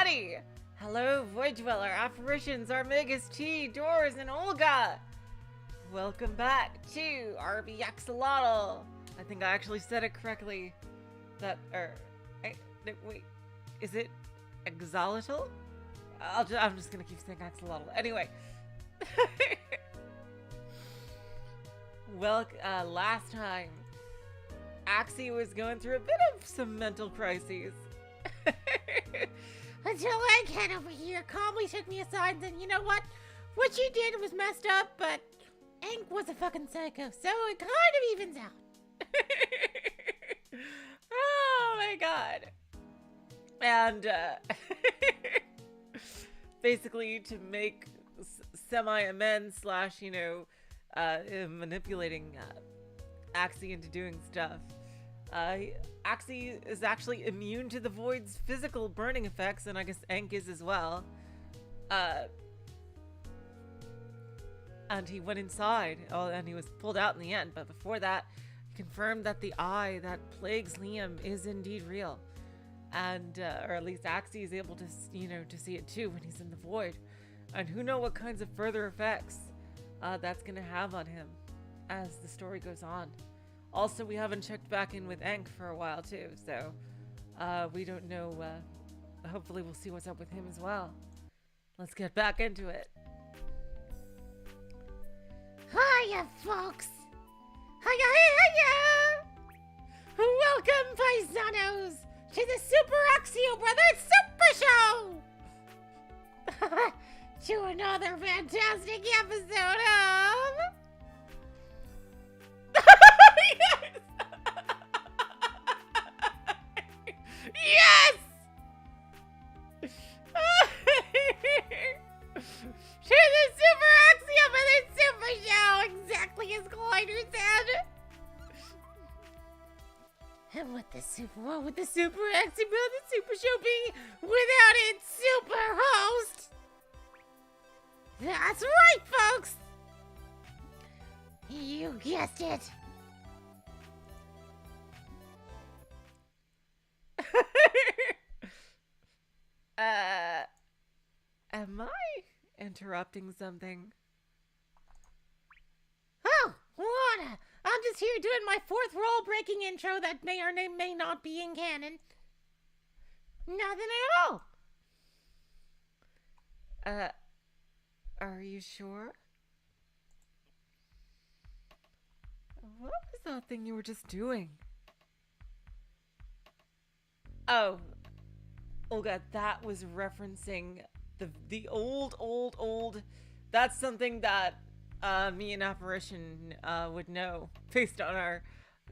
everybody! Hello, Void Dweller, Apparitions, Armigas, T, Doors, and Olga! Welcome back to RB Axolotl. I think I actually said it correctly. Wait, is it Axolotl? I'm just gonna keep saying Axolotl. Anyway. Well, last time, Axie was going through a bit of some mental crises. Until Egghead over here calmly took me aside and said, you know what? What you did was messed up, but Ank was a fucking psycho, so it kind of evens out. Oh my god. And, basically to make semi-amends slash, manipulating Axie into doing stuff. Axie is actually immune to the Void's physical burning effects, and I guess Ank is as well. And he went inside, and he was pulled out in the end, but before that, he confirmed that the eye that plagues Liam is indeed real. And, or at least Axie is able to, to see it too when he's in the Void. And who knows what kinds of further effects that's gonna have on him as the story goes on. Also, we haven't checked back in with Ank for a while too, so we don't know. Hopefully we'll see what's up with him as well. Let's get back into it. Hiya, folks! Hiya! Welcome, paisanos, to the Super Axio Brothers Super Show! To another fantastic episode of... Yes! To the Super Axio Brothers Super Show, exactly as Glider said. And with the Super Axio Brothers Super Show being without its super host. That's right, folks! You guessed it! Am I interrupting something? Oh, what? I'm just here doing my fourth role-breaking intro that may or may not be in canon. Nothing at all. Are you sure? What was that thing you were just doing? Oh, Olga, that was referencing the old. That's something that me and Apparition would know based on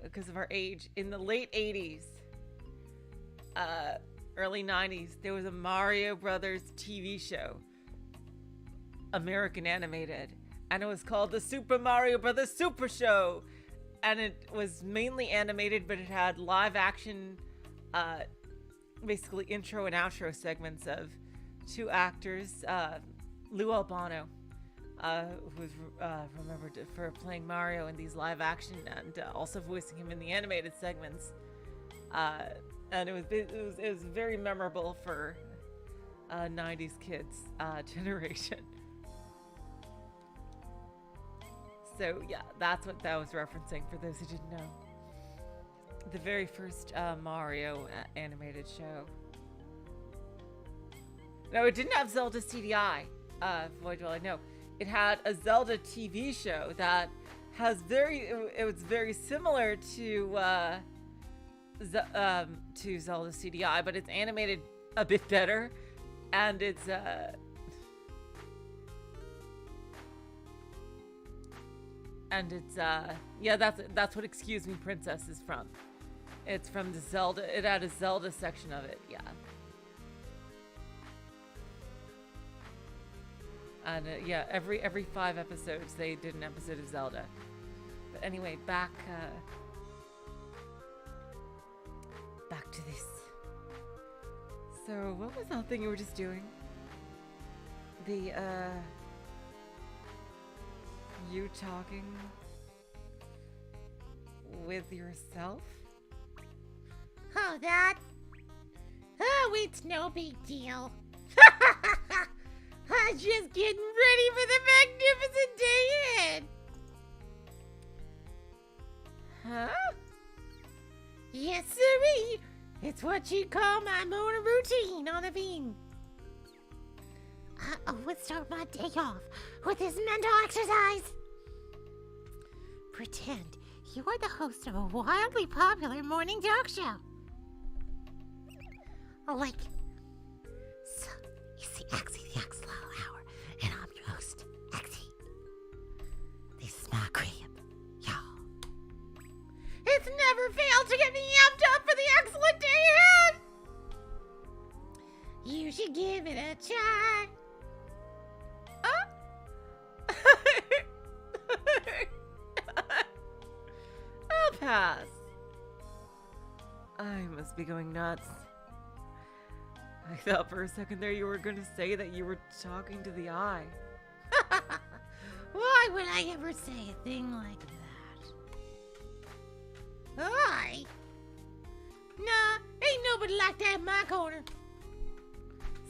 because of our age. In the late 80s, early 90s, there was a Mario Brothers TV show, American animated, and it was called the Super Mario Brothers Super Show, and it was mainly animated, but it had live action, basically intro and outro segments of two actors, Lou Albano, who was remembered for playing Mario in these live action and also voicing him in the animated segments, and it was very memorable for 90s kids generation. So yeah, that's what that was referencing for those who didn't know. The very first Mario animated show. No, it didn't have Zelda CDI, Void Dweller, no. It had a Zelda TV show that has it was very similar to Zelda CDI, but it's animated a bit better, and it's yeah, that's what Excuse Me Princess is from. It's from the Zelda. It had a Zelda section of it, yeah. And yeah, every 5 episodes they did an episode of Zelda. But anyway, back to this. So what was that thing you were just doing? You talking with yourself? Oh, that? Oh, it's no big deal. Just getting ready for the magnificent day ahead. Huh? Yes, sirree. It's what you call my morning routine on the bean. I always start my day off with this mental exercise. Pretend you are the host of a wildly popular morning talk show. Like, so you see Axie the Axolotl Hour, and I'm your host, Axie. This is my crib, y'all. It's never failed to get me amped up for the excellent day ahead. You should give it a try. I'll pass. I must be going nuts. I thought for a second there you were going to say that you were talking to the eye. Why would I ever say a thing like that? Eye? Nah, ain't nobody like that in my corner.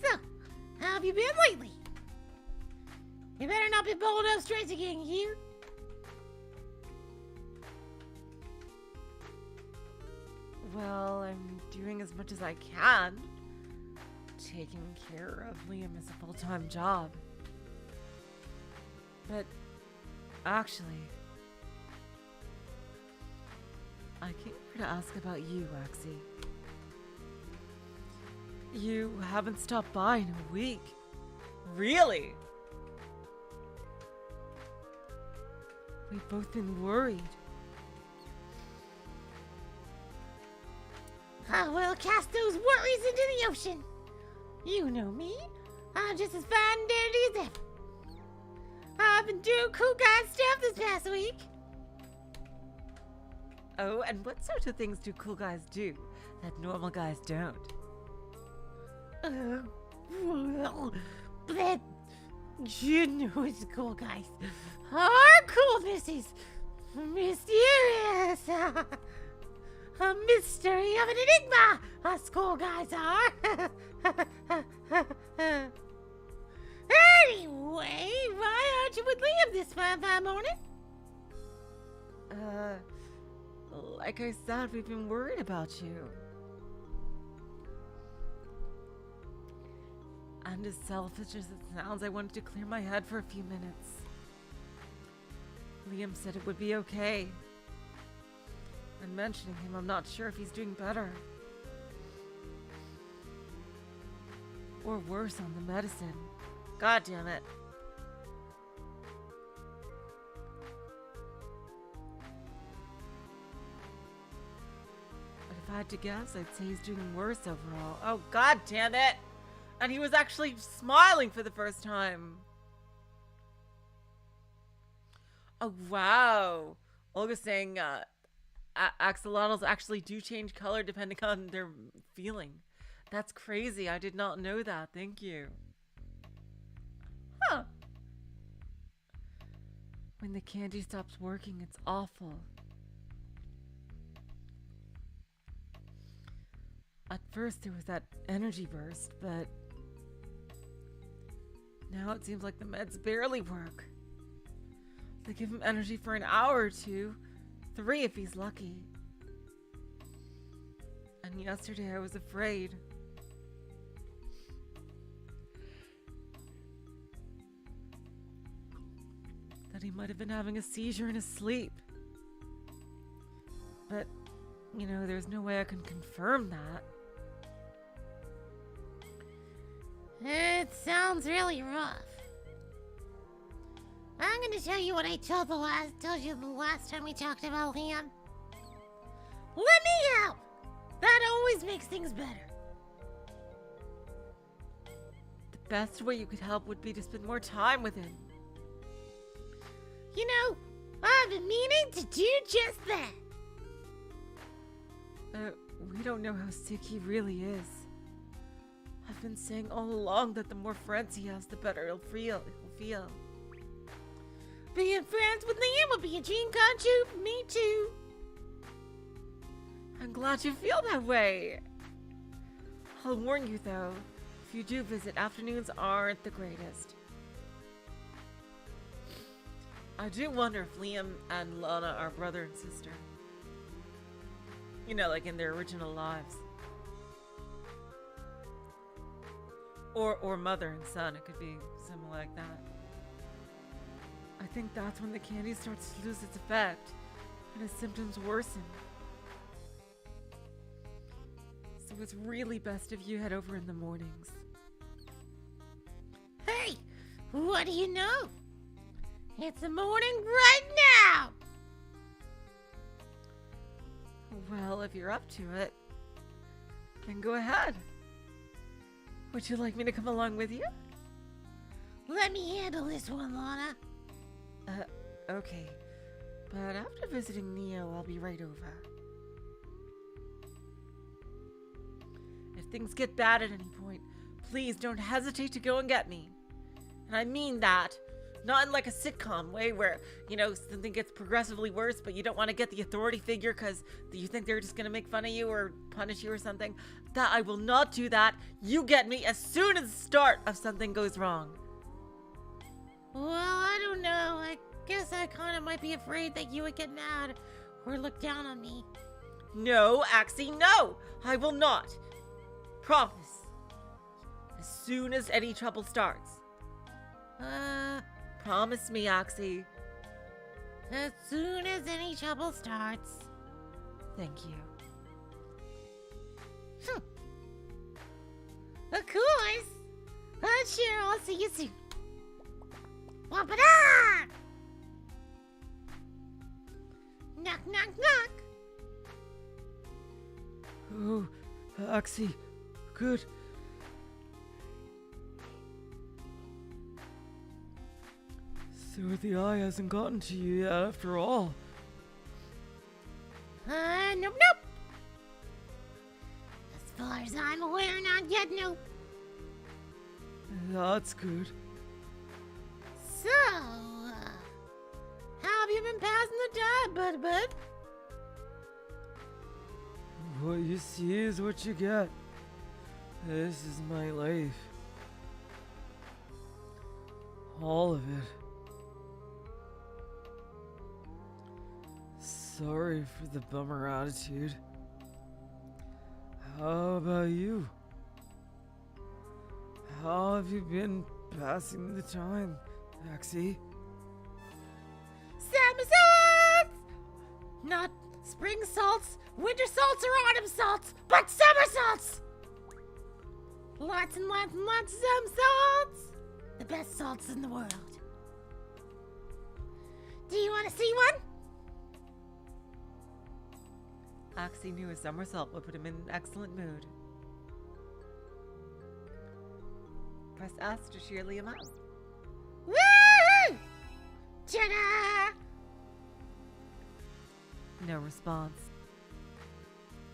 So, how have you been lately? You better not be bold up straight again, you. Well, I'm doing as much as I can. Taking care of Liam is a full-time job. But actually, I came here to ask about you, Axie. You haven't stopped by in a week. Really? We've both been worried. I will cast those worries into the ocean. You know me. I'm just as fine and dandy as ever. I've been doing cool guy stuff this past week. Oh, and what sorts of things do cool guys do that normal guys don't? Well, that you know it's cool guys. Our coolness is mysterious. A mystery of an enigma, us cool guys are. Anyway, why aren't you with Liam this fine morning? Like I said, we've been worried about you. And as selfish as it sounds, I wanted to clear my head for a few minutes. Liam said it would be okay. And mentioning him, I'm not sure if he's doing better. Or worse on the medicine. God damn it. But if I had to guess, I'd say he's doing worse overall. Oh, god damn it! And he was actually smiling for the first time. Oh, wow. Olga's saying, axolotls actually do change color depending on their feeling. That's crazy. I did not know that. Thank you. Huh. When the candy stops working, it's awful. At first there was that energy burst, but now it seems like the meds barely work. They give him energy for an hour or two, 3 if he's lucky. And yesterday I was afraid. That he might have been having a seizure in his sleep. But, you know, there's no way I can confirm that. It sounds really rough. I'm gonna tell you what I told you the last time we talked about Liam. Let me help! That always makes things better. The best way you could help would be to spend more time with him. You know, I've been meaning to do just that. We don't know how sick he really is. I've been saying all along that the more friends he has, the better he'll feel. Being friends with Liam would be a dream come true for me too. I'm glad you feel that way. I'll warn you though, if you do visit, afternoons aren't the greatest. I do wonder if Liam and Lana are brother and sister. You know, like in their original lives. Or mother and son. It could be something like that. I think that's when the candy starts to lose its effect and his symptoms worsen. So it's really best if you head over in the mornings. Hey, what do you know? It's the morning right now! Well, if you're up to it, then go ahead. Would you like me to come along with you? Let me handle this one, Lana. Okay. But after visiting Neo, I'll be right over. If things get bad at any point, please don't hesitate to go and get me. And I mean that. Not in like a sitcom way where, you know, something gets progressively worse, but you don't want to get the authority figure because you think they're just going to make fun of you or punish you or something. That I will not do that. You get me as soon as the start of something goes wrong. Well, I don't know. I guess I kind of might be afraid that you would get mad or look down on me. No, Axie, no! I will not. Promise. As soon as any trouble starts. Promise me, Axie. As soon as any trouble starts. Thank you. Of course. Sure, I'll see you soon. Whoop-a-da! Knock, knock, knock. Oh, Axie. Good. So the eye hasn't gotten to you yet after all. Nope, nope. As far as I'm aware, not yet, nope. That's good. So, how have you been passing the time, bud? What you see is what you get. This is my life. All of it. Sorry for the bummer attitude. How about you? How have you been passing the time, Axie? Summer salts! Not spring salts, winter salts, or autumn salts, but summer salts! Lots and lots and lots of some salts! The best salts in the world. Do you want to see one? Axie knew a somersault would put him in an excellent mood. Press S to cheer Liam up. Woo! Ta-da! No response.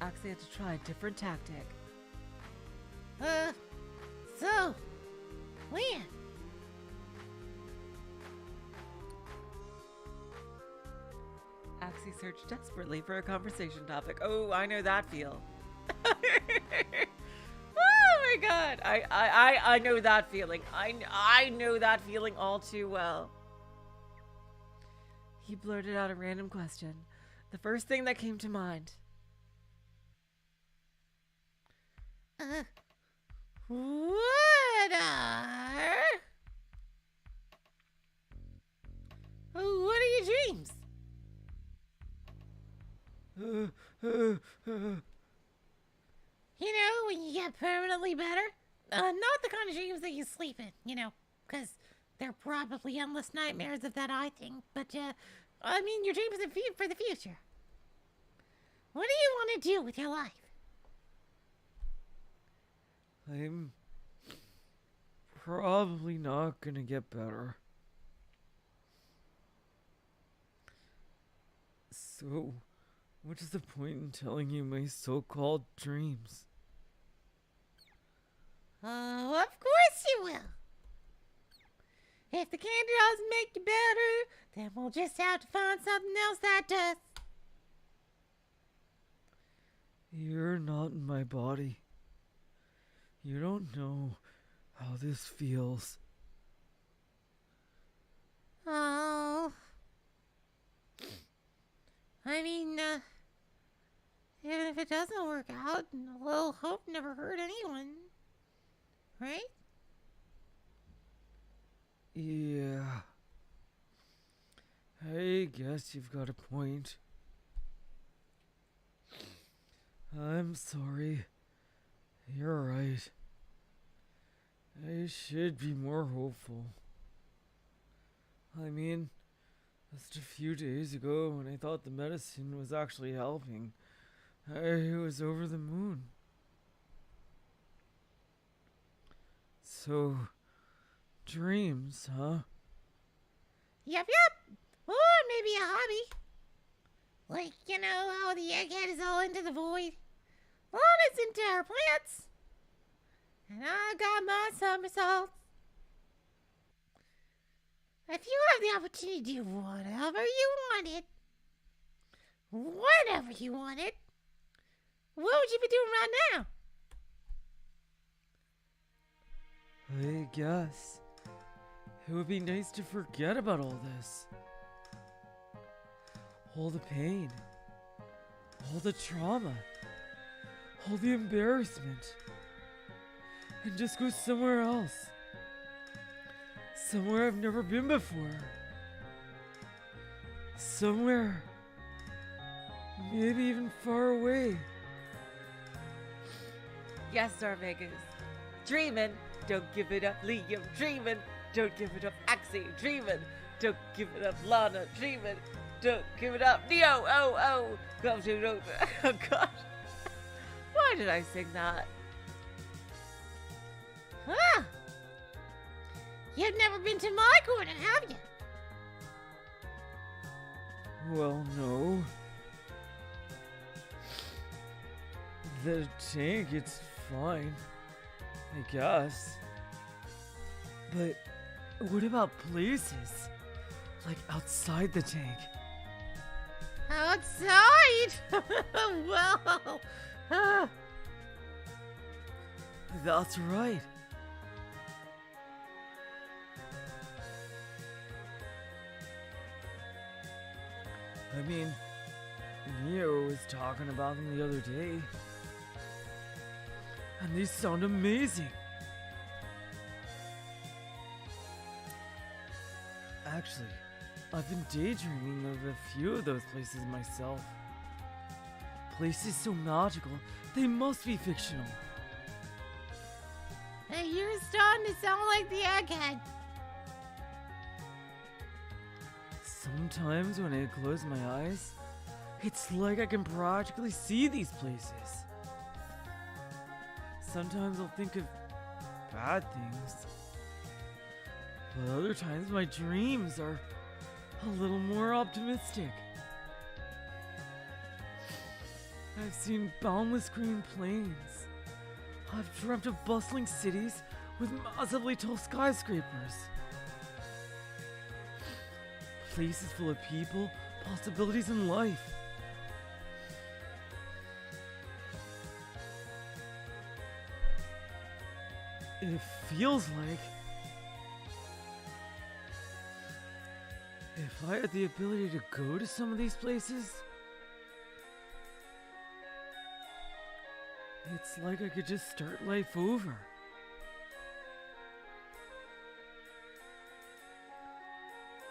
Axie had to try a different tactic. So, when? Axie searched desperately for a conversation topic. Oh, I know that feel. Oh my god. I know that feeling. I know that feeling all too well. He blurted out a random question. The first thing that came to mind. What are your dreams? You know, when you get permanently better? Not the kind of dreams that you sleep in, you know, because they're probably endless nightmares of that eye thing. But, I mean, your dreams for the future. What do you want to do with your life? I'm probably not gonna get better. So, what is the point in telling you my so-called dreams? Oh, of course you will. If the candy doesn't make you better, then we'll just have to find something else that does. You're not in my body. You don't know how this feels. Oh, I mean, even if it doesn't work out, a little hope never hurt anyone. Right? Yeah. I guess you've got a point. I'm sorry. You're right. I should be more hopeful. I mean, just a few days ago when I thought the medicine was actually helping, I was over the moon. So, dreams, huh? Yep. Or maybe a hobby. Like, you know how the egghead is all into the void? Lana's into her plants. And I got my somersaults. If you have the opportunity to do whatever you wanted, whenever you wanted, what would you be doing right now? I guess it would be nice to forget about all this. All the pain, all the trauma, all the embarrassment, and just go somewhere else. Somewhere I've never been before. Somewhere maybe even far away. Yes, Zarvegas. Dreamin', don't give it up, Liam. Dreamin', don't give it up, Axie. Dreamin', don't give it up, Lana. Dreamin', don't give it up, Neo. Oh. Oh, God. Why did I sing that? Huh? You've never been to my corner, have you? Well, no. The tank, it's fine, I guess. But what about places? Like outside the tank? Outside? Well, That's right. I mean, Neo was talking about them the other day. And they sound amazing. Actually, I've been daydreaming of a few of those places myself. Places so magical, they must be fictional. hey, you're starting to sound like the egghead. Sometimes when I close my eyes, it's like I can practically see these places. Sometimes I'll think of bad things. But other times my dreams are a little more optimistic. I've seen boundless green plains. I've dreamt of bustling cities with massively tall skyscrapers. Places full of people, possibilities, and life. It feels like if I had the ability to go to some of these places, it's like I could just start life over.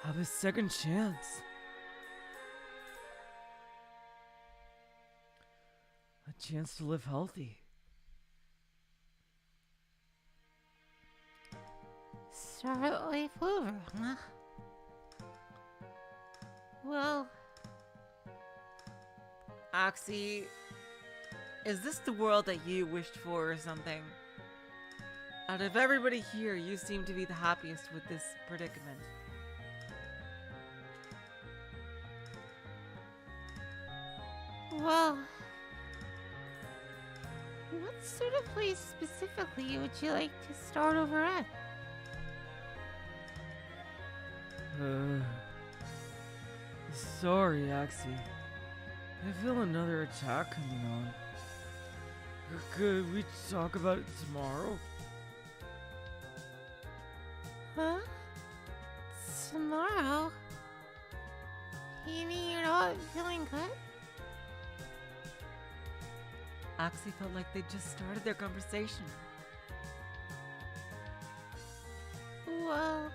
Have a second chance. A chance to live healthy. Start life over, huh? Well, Axie, is this the world that you wished for or something? Out of everybody here, you seem to be the happiest with this predicament. well, what sort of place specifically would you like to start over at? Sorry, Axie. I feel another attack coming on. Could we talk about it tomorrow? Huh? Tomorrow? You mean you're not feeling good? Axie felt like they just started their conversation. Well,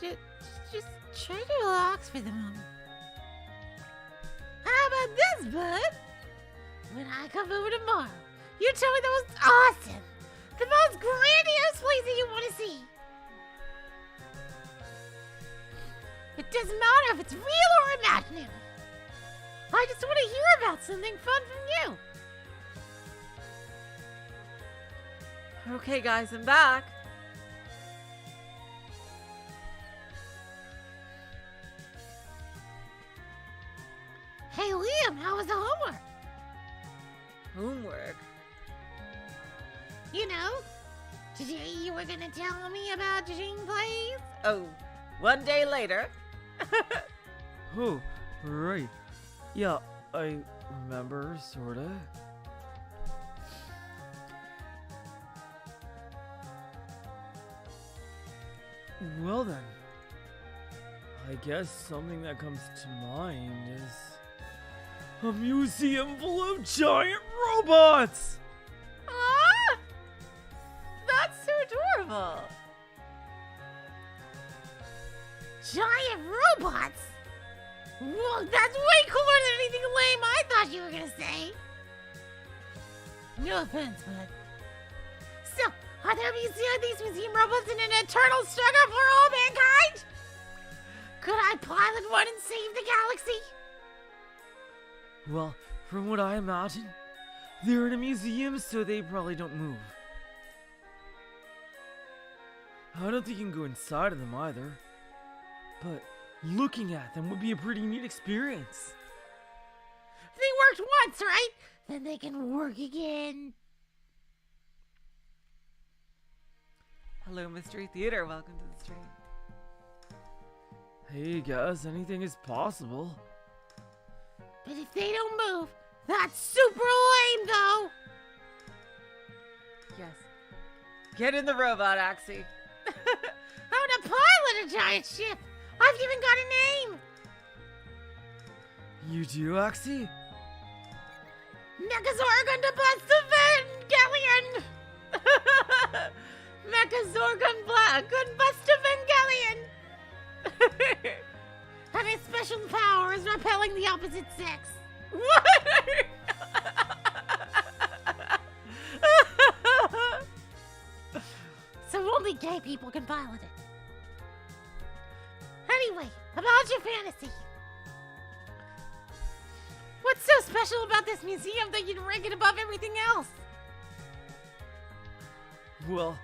just try to relax for the moment. How about this, bud? When I come over tomorrow, you tell me the most awesome, the most grandiose place that you want to see. It doesn't matter if it's real or imaginary. I just want to hear about something fun from you. Okay, guys, I'm back. Hey, Liam, how was the homework? Homework? You know, today you were gonna tell me about Jing plays. Oh, one day later. Oh, right. Yeah, I remember, sorta. Well then, I guess something that comes to mind is a museum full of giant robots! Ah! That's so adorable. Giant robots? Whoa, that's way cooler than anything lame I thought you were gonna say. No offense, bud. So, are there these museum robots in an eternal struggle for all mankind? Could I pilot one and save the galaxy? Well, from what I imagine, they're in a museum, so they probably don't move. I don't think you can go inside of them either. But looking at them would be a pretty neat experience. They worked once, right? Then they can work again. Hello, Mystery Theater. Welcome to the stream. Hey guys, anything is possible. But if they don't move, that's super lame, though. Yes. Get in the robot, Axie. How to pilot a giant ship? I've even got a name. You do, Axie? Megazorgon to Bust Evangelion! Megazorgon Black and Bust Evangelion! And its special power is repelling the opposite sex. What? So only gay people can pilot it. Anyway, about your fantasy. What's so special about this museum that you'd rank it above everything else? Well,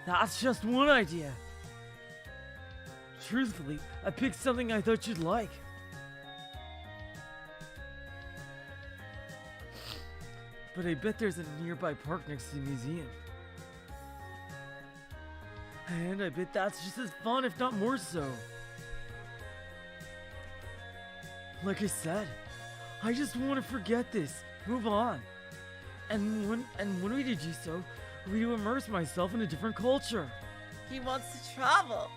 that's just one idea. Truthfully, I picked something I thought you'd like. But I bet there's a nearby park next to the museum. And I bet that's just as fun, if not more so. Like I said, I just want to forget this, move on. And when we do so, we immerse myself in a different culture. He wants to travel.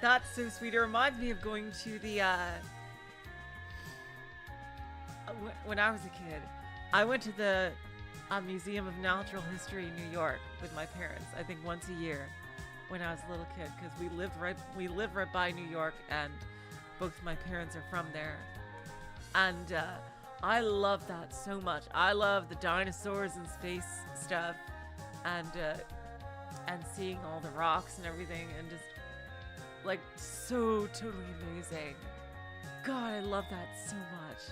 That's so sweet. It reminds me of going to the, when I was a kid, I went to the Museum of Natural History in New York with my parents, I think once a year when I was a little kid, because we lived right by New York, and both my parents are from there. And I love that so much. I love the dinosaurs and space stuff, and seeing all the rocks and everything, and just like so totally amazing. God, I love that so much.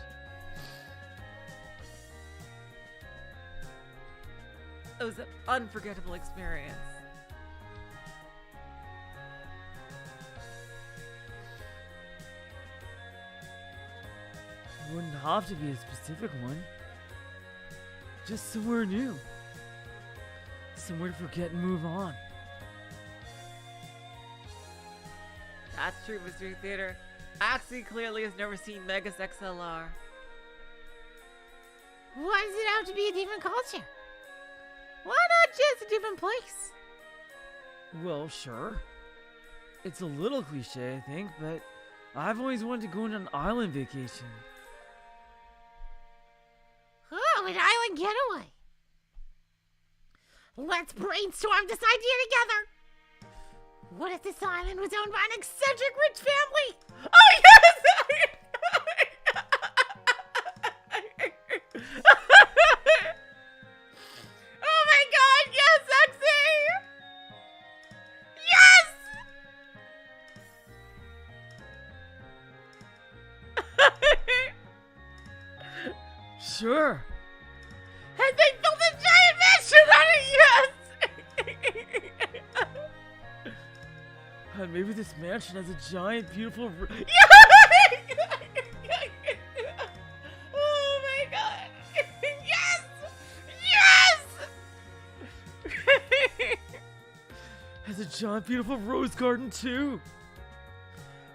It was an unforgettable experience. It wouldn't have to be a specific one. Just somewhere new. Somewhere to forget and move on. That's true, Mystery Theater. Axie clearly has never seen Megas XLR. Why does it have to be a different culture? Why not just a different place? Well, sure. It's a little cliche, I think, but I've always wanted to go on an island vacation. Oh, an island getaway. Let's brainstorm this idea together. What if this island was owned by an eccentric rich family? Oh yes! Oh my God! Yes, Lexi! Yes! Sure. And they built a giant mansion on it. Yes! And maybe this mansion has a giant, beautiful. Oh my God! Yes! Yes! Has a giant, beautiful rose garden too.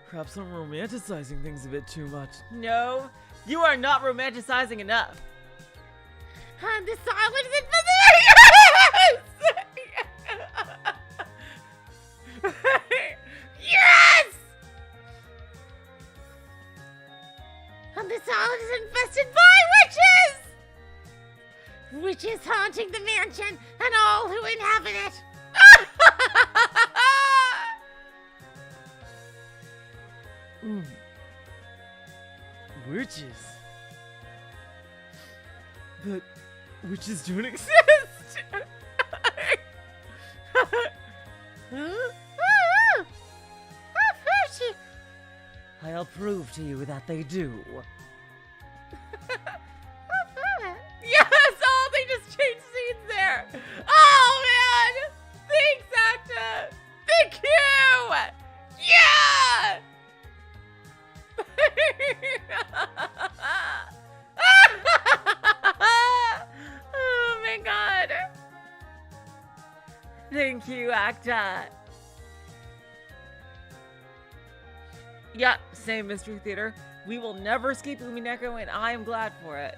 Perhaps I'm romanticizing things a bit too much. No, you are not romanticizing enough. And this island is Yes! And this island is infested by witches! Witches haunting the mansion and all who inhabit it. Ooh. Witches. But witches don't exist. I'll prove to you that they do. Yes! Oh, they just changed scenes there. Oh man! Thanks, Acta. Thank you. Yeah! Oh my God! Thank you, Acta. Yeah, same Mystery Theater. We will never escape Umineko, and I am glad for it.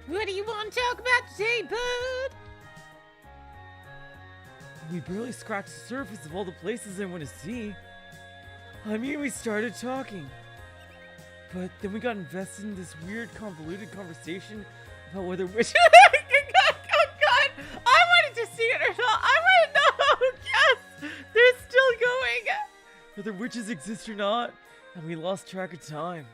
What do you want to talk about today, bud? We barely scratched the surface of all the places I want to see. I mean, we started talking. But then we got invested in this weird, convoluted conversation about whether witches... Oh God! I wanted to see it or not. I want to know. Yes! They're still going. whether witches exist or not, and we lost track of time.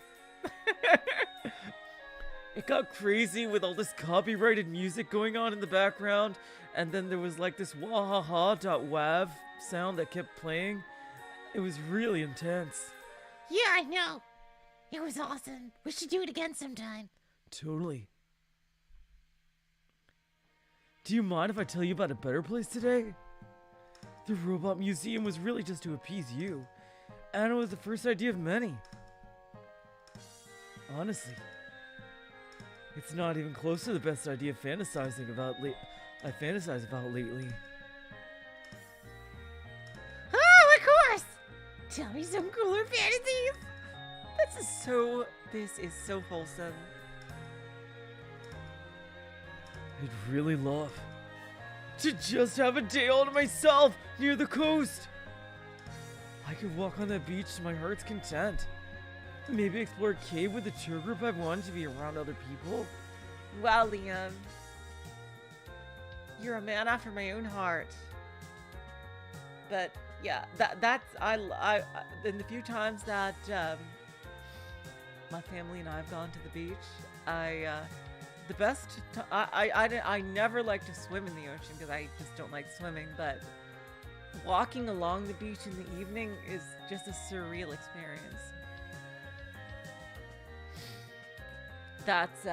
It got crazy with all this copyrighted music going on in the background, and then there was like this wahaha.wav sound that kept playing. It was really intense. Yeah, I know. It was awesome. We should do it again sometime. Totally. Do you mind if I tell you about a better place today? The robot museum was really just to appease you, and it was the first idea of many. Honestly, it's not even close to the best idea I fantasize about lately. Oh, of course! Tell me some cooler fantasies! This is so wholesome. I'd really love to just have a day all to myself near the coast. I could walk on that beach to my heart's content. Maybe explore a cave with a tour group I've wanted to be around other people. Wow, Liam. You're a man after my own heart. But yeah, that's I in the few times that my family and I have gone to the beach, I never like to swim in the ocean because I just don't like swimming, but walking along the beach in the evening is just a surreal experience. That's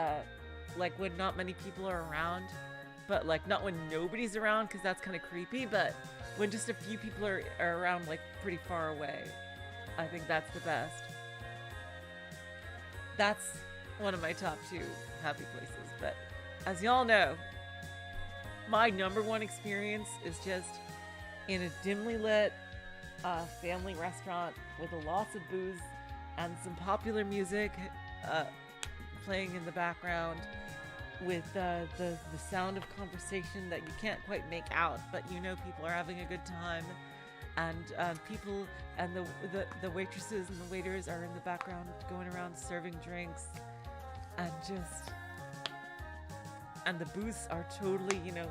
like when not many people are around, but like not when nobody's around because that's kind of creepy, but when just a few people are around, like pretty far away. I think that's the best. That's one of my top 2 happy places. But as y'all know, my number one experience is just in a dimly lit family restaurant with lots of booze and some popular music playing in the background with the sound of conversation that you can't quite make out, but you know people are having a good time. and people and the waitresses and the waiters are in the background going around serving drinks, and the booths are totally, are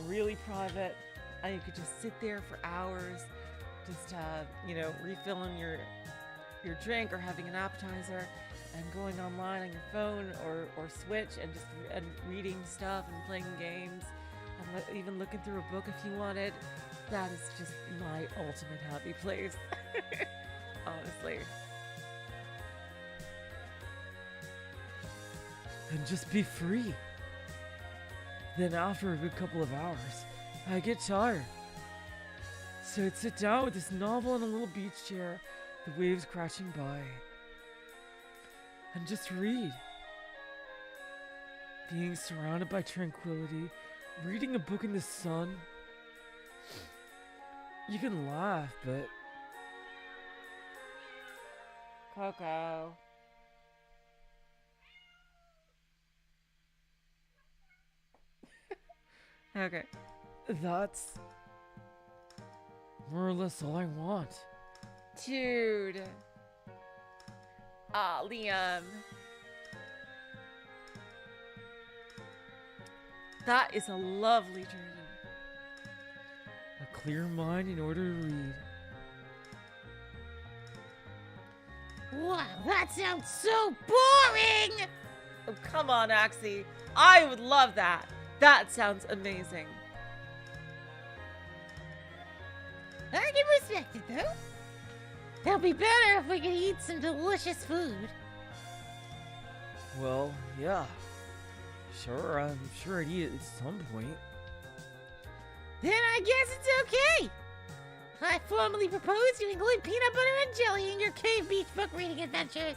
really private, and you could just sit there for hours, just refilling your drink or having an appetizer, and going online on your phone or Switch and just reading stuff and playing games, and even looking through a book if you wanted. That is just my ultimate happy place. Honestly. And just be free. Then after a good couple of hours, I get tired. So I'd sit down with this novel on a little beach chair, the waves crashing by, and just read. Being surrounded by tranquility, reading a book in the sun. You can laugh, but... Coco. Okay. That's more or less all I want. Dude. Aw, Liam. That is a lovely dream. A clear mind in order to read. Wow, that sounds so boring! Oh, come on, Axie. I would love that. That sounds amazing. I can respect it, though. It'll be better if we can eat some delicious food. Well, yeah. Sure, I'm sure I'd eat it at some point. Then I guess it's okay. I formally propose you include peanut butter and jelly in your cave beach book reading adventures.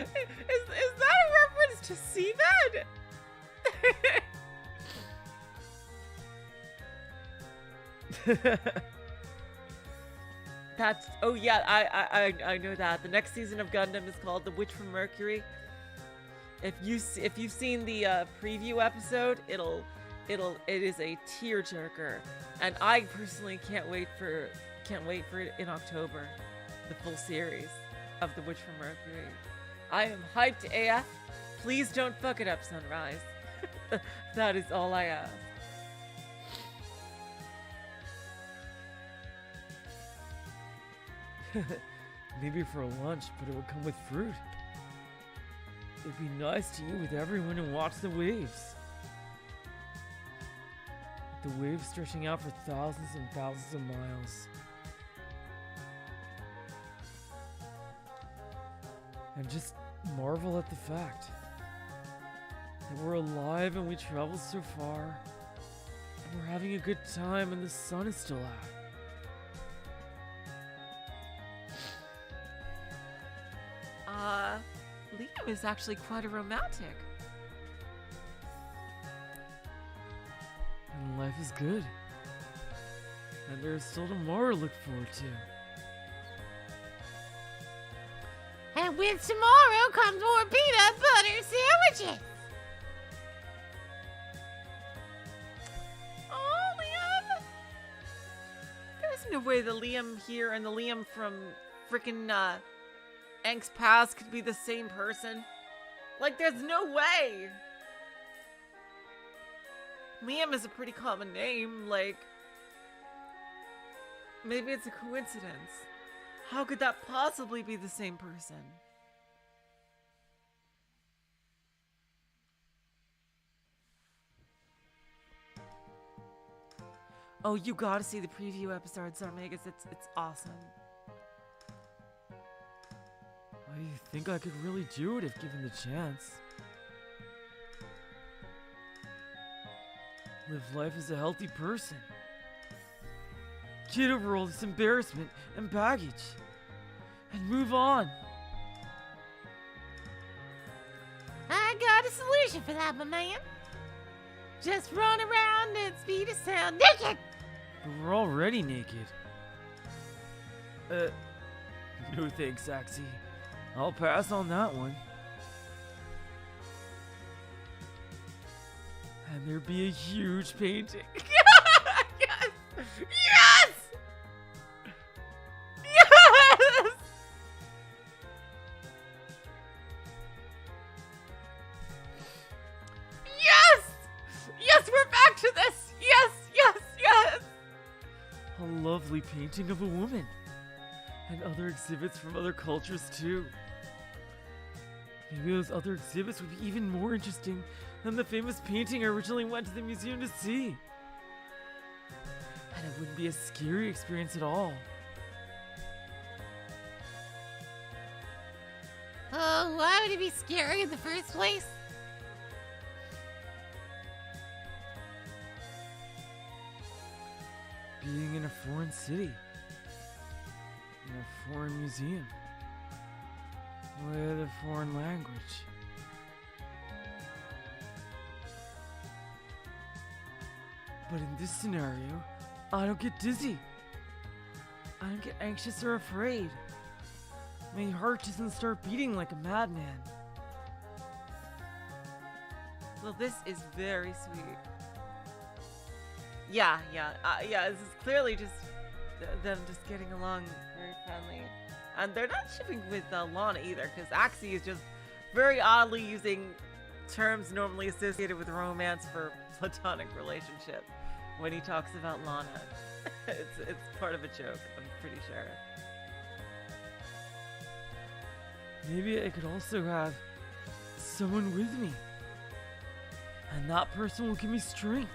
Is that a reference to seabed? That's I know that. The next season of Gundam is called The Witch from Mercury. If you've seen the preview episode, it is a tearjerker, and I personally can't wait for it in October, the full series of The Witch from Mercury. I am hyped AF. Please don't fuck it up, Sunrise. That is all I ask. Maybe for lunch, but it would come with fruit. It'd be nice to eat with everyone and watch the waves. The waves stretching out for thousands and thousands of miles. And just marvel at the fact that we're alive and we traveled so far, and we're having a good time and the sun is still out. Liam is actually quite a romantic. And life is good. And there's still tomorrow to look forward to. And with tomorrow comes more peanut butter sandwiches. Oh, Liam! There's no way the Liam here and the Liam from frickin' Ang's past could be the same person. Like, there's no way! Liam is a pretty common name, like... Maybe it's a coincidence. How could that possibly be the same person? Oh, you gotta see the preview episode, Zarmegas. It's awesome. I think I could really do it if given the chance. Live life as a healthy person. Get over all this embarrassment and baggage. And move on. I got a solution for that, my man. Just run around and speed of sound naked. But we're already naked. No thanks, Axie. I'll pass on that one. And there'd be a huge painting. Yes! Yes! a lovely painting of a woman. And other exhibits from other cultures too. Maybe those other exhibits would be even more interesting than the famous painting I originally went to the museum to see. And it wouldn't be a scary experience at all. Oh, why would it be scary in the first place? Being in a foreign city. In a foreign museum. With a foreign language. But in this scenario, I don't get dizzy. I don't get anxious or afraid. My heart doesn't start beating like a madman. Well, this is very sweet. Yeah. This is clearly just them just getting along very friendly. And they're not shipping with Lana either, because Axie is just very oddly using terms normally associated with romance for platonic relationship when he talks about Lana. It's part of a joke, I'm pretty sure. Maybe I could also have someone with me. And that person will give me strength.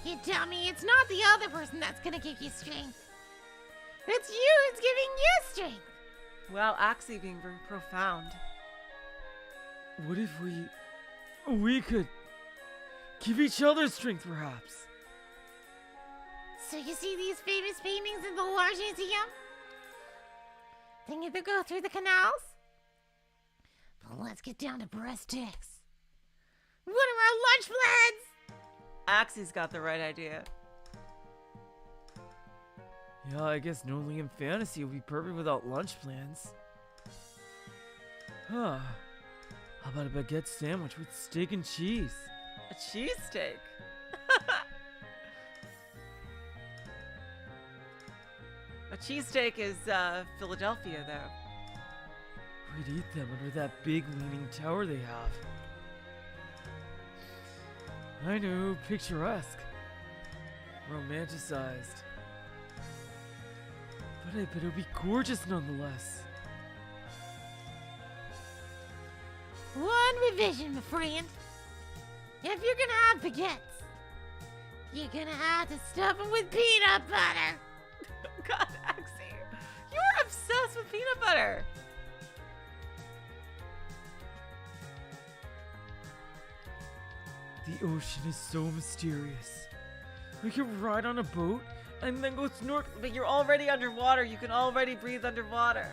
You dummy, it's not the other person that's gonna give you strength. It's you who's giving you strength. Well, Axie being very profound. What if we could give each other strength, perhaps? So you see these famous paintings in the large museum? They either go through the canals. But let's get down to breadsticks. What are our lunch plans? Axie's got the right idea. Yeah, I guess no Liam fantasy would be perfect without lunch plans. Huh. How about a baguette sandwich with steak and cheese? A cheesesteak. A cheesesteak is Philadelphia, though. We'd eat them under that big leaning tower they have. I know, picturesque. Romanticized. But I bet it would be gorgeous nonetheless. One revision, my friend. If you're gonna have baguettes, you're gonna have to stuff them with peanut butter. God, Axie, you're obsessed with peanut butter. The ocean is so mysterious. We could ride on a boat and then go snorkel. But you're already underwater. You can already breathe underwater.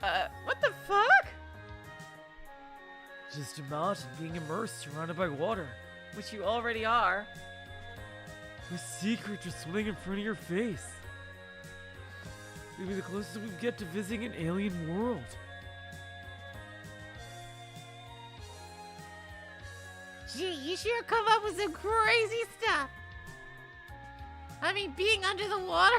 What the fuck? Just imagine being immersed, surrounded by water. Which you already are. With sea creatures swimming in front of your face. Maybe the closest we get to visiting an alien world. Gee, you sure come up with some crazy stuff. I mean, being under the water.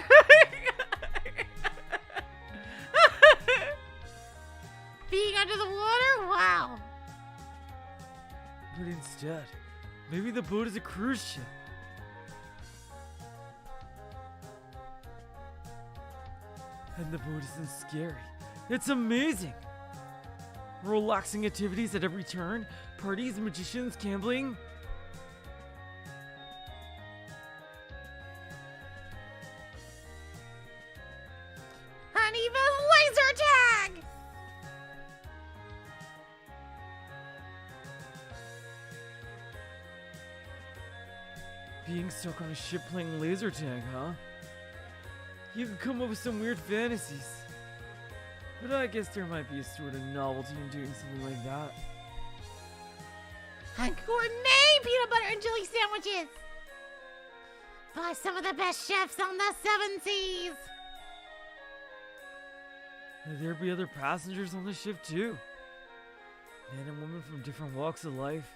Being under the water? Wow. But instead, maybe the boat is a cruise ship. And the boat isn't scary. It's amazing. Relaxing activities at every turn. Parties, magicians, gambling. And even laser tag! Being stuck on a ship playing laser tag, huh? You can come up with some weird fantasies. But I guess there might be a sort of novelty in doing something like that. And gourmet peanut butter and jelly sandwiches! By some of the best chefs on the 7 seas! And there'd be other passengers on the ship too. Men and women from different walks of life.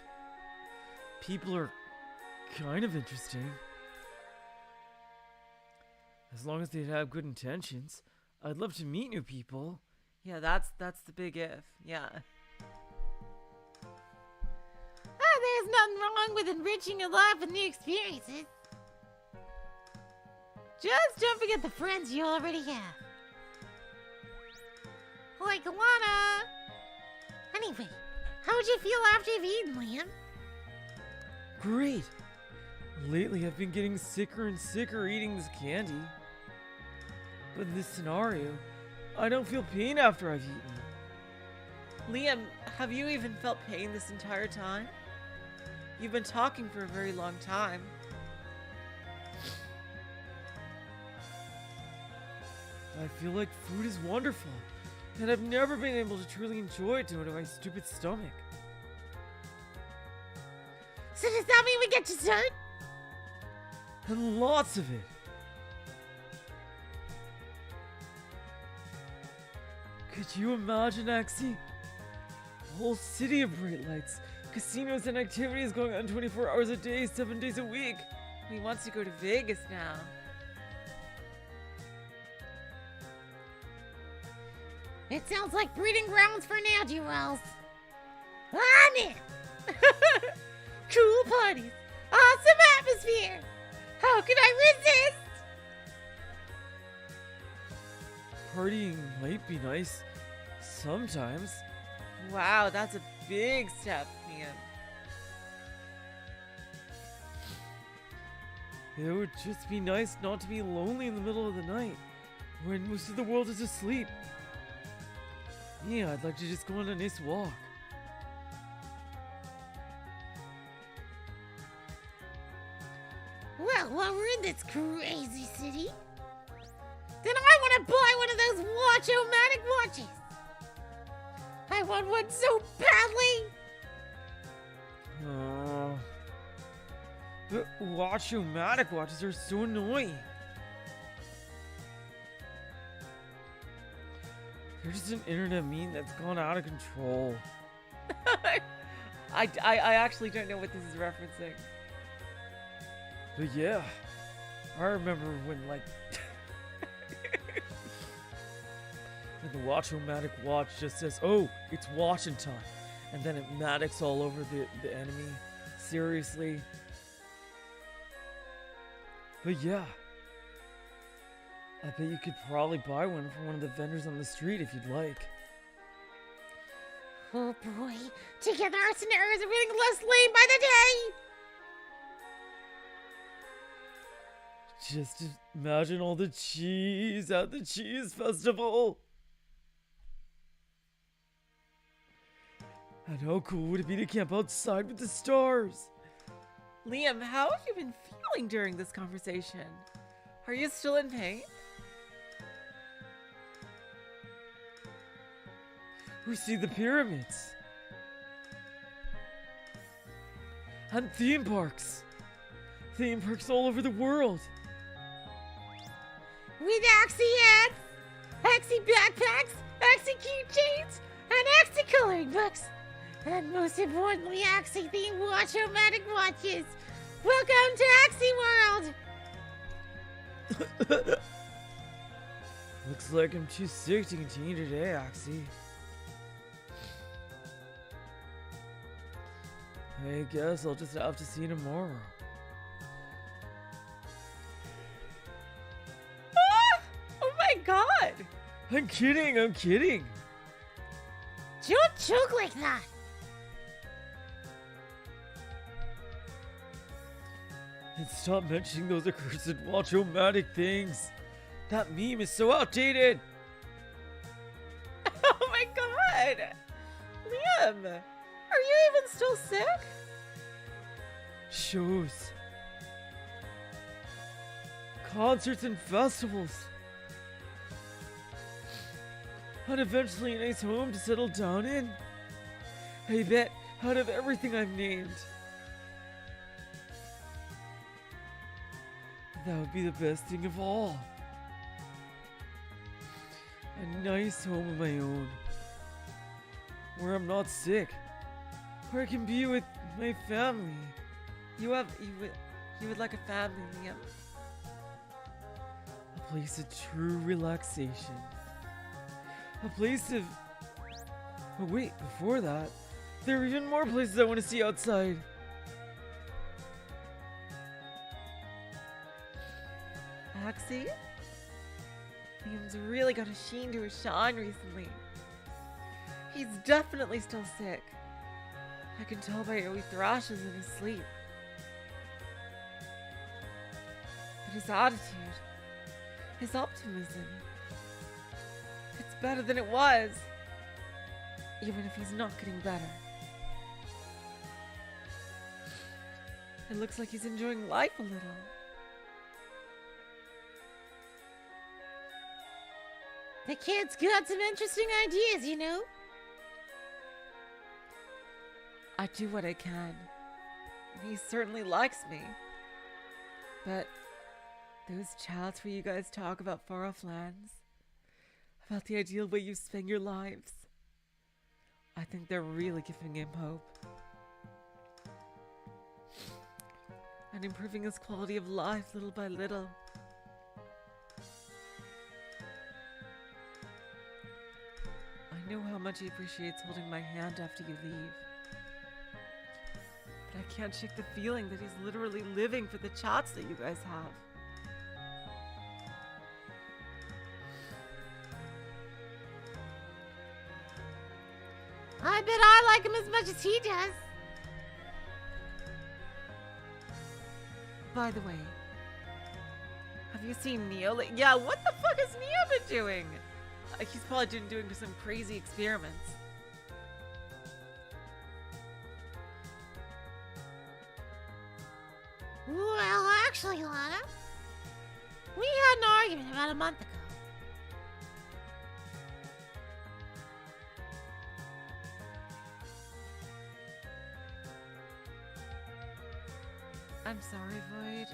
People are kind of interesting. As long as they'd have good intentions. I'd love to meet new people. Yeah, that's the big if. Yeah. Ah, There's nothing wrong with enriching your life with new experiences. Just don't forget the friends you already have. Like Alana. Anyway, how would you feel after you've eaten, Liam? Great! Lately I've been getting sicker and sicker eating this candy. But in this scenario, I don't feel pain after I've eaten. Liam, have you even felt pain this entire time? You've been talking for a very long time. I feel like food is wonderful, and I've never been able to truly enjoy it due to my stupid stomach. So does that mean we get dessert? And lots of it. Could you imagine, Axie? A whole city of bright lights, casinos and activities going on 24 hours a day, 7 days a week. He wants to go to Vegas now. It sounds like breeding grounds for ne'er-do-wells. I'm in! Cool parties, awesome atmosphere. How can I resist? Partying might be nice sometimes. Wow, that's a big step, Liam. It would just be nice not to be lonely in the middle of the night when most of the world is asleep. Yeah, I'd like to just go on a nice walk. Well, while we're in this crazy city, then I want to buy one of those watch-o-matic watches. I want one so badly. The watch-o-matic watches are so annoying. They're just an internet meme that's gone out of control. I actually don't know what this is referencing. But yeah, I remember when when the watch-o-matic watch just says, "Oh, it's watching time," and then it matics all over the enemy. Seriously. But yeah, I bet you could probably buy one from one of the vendors on the street if you'd like. Oh boy, together our scenarios are getting less lame by the day. Just imagine all the cheese at the cheese festival. And how cool would it be to camp outside with the stars? Liam, how have you been feeling during this conversation? Are you still in pain? We see the pyramids. And theme parks. Theme parks all over the world. With Axie hats, Axie backpacks, Axie keychains, and Axie coloring books. And most importantly, Axie themed watch-o-matic watches. Welcome to Axie World! Looks like I'm too sick to continue today, Axie. I guess I'll just have to see you tomorrow. Ah! Oh my god! I'm kidding, I'm kidding. Don't choke like that! And stop mentioning those accursed watch-o-matic things. That meme is so outdated. Oh my god! Liam, are you even still sick? Shows. Concerts and festivals. And eventually a nice home to settle down in. I bet out of everything I've named, that would be the best thing of all. A nice home of my own. Where I'm not sick. Where I can be with my family. You would like a family, Liam. A place of true relaxation. A place of... Oh wait, before that, there are even more places I want to see outside. Axie? Liam's really got a sheen to his shine recently. He's definitely still sick. I can tell by how he thrashes in his sleep. But his attitude, his optimism, it's better than it was. Even if he's not getting better. It looks like he's enjoying life a little. The kid's got some interesting ideas, you know? I do what I can. And he certainly likes me. But those chats where you guys talk about far off lands, about the ideal way you spend your lives, I think they're really giving him hope. And improving his quality of life little by little. I know how much he appreciates holding my hand after you leave. But I can't shake the feeling that he's literally living for the chats that you guys have. I bet I like him as much as he does. By the way, have you seen Neo? Yeah, what the fuck has Neo been doing? He's probably been doing some crazy experiments. Well, actually, Lana, we had an argument about a month ago. I'm sorry, Void.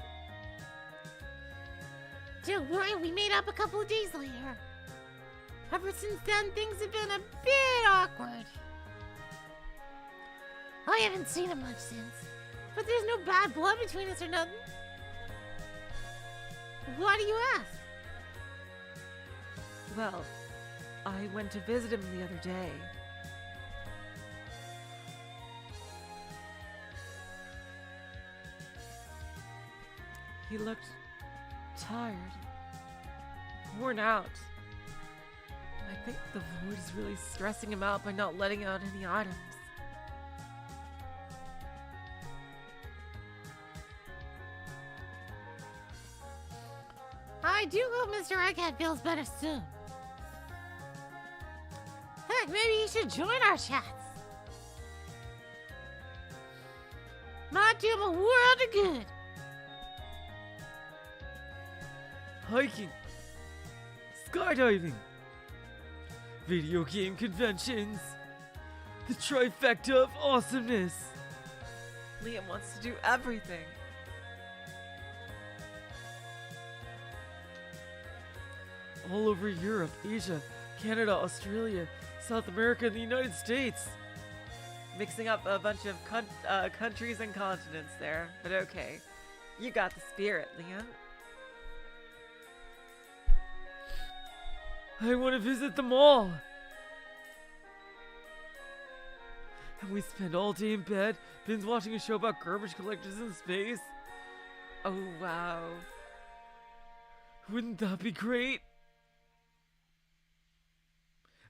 Don't worry, we made up a couple of days later. Ever since then, things have been a bit awkward. I haven't seen him much since, but there's no bad blood between us or nothing. Why do you ask? Well, I went to visit him the other day. He looked tired, worn out. I think the void is really stressing him out by not letting out any items. I do hope Mr. Egghead feels better soon. Heck, maybe he should join our chats. Might do him a world of good. Hiking, skydiving, video game conventions, the trifecta of awesomeness. Liam wants to do everything. All over Europe, Asia, Canada, Australia, South America, and the United States. Mixing up a bunch of countries and continents there, but okay. You got the spirit, Liam. I want to visit them all. And we spend all day in bed, binge watching a show about garbage collectors in space. Oh, wow. Wouldn't that be great?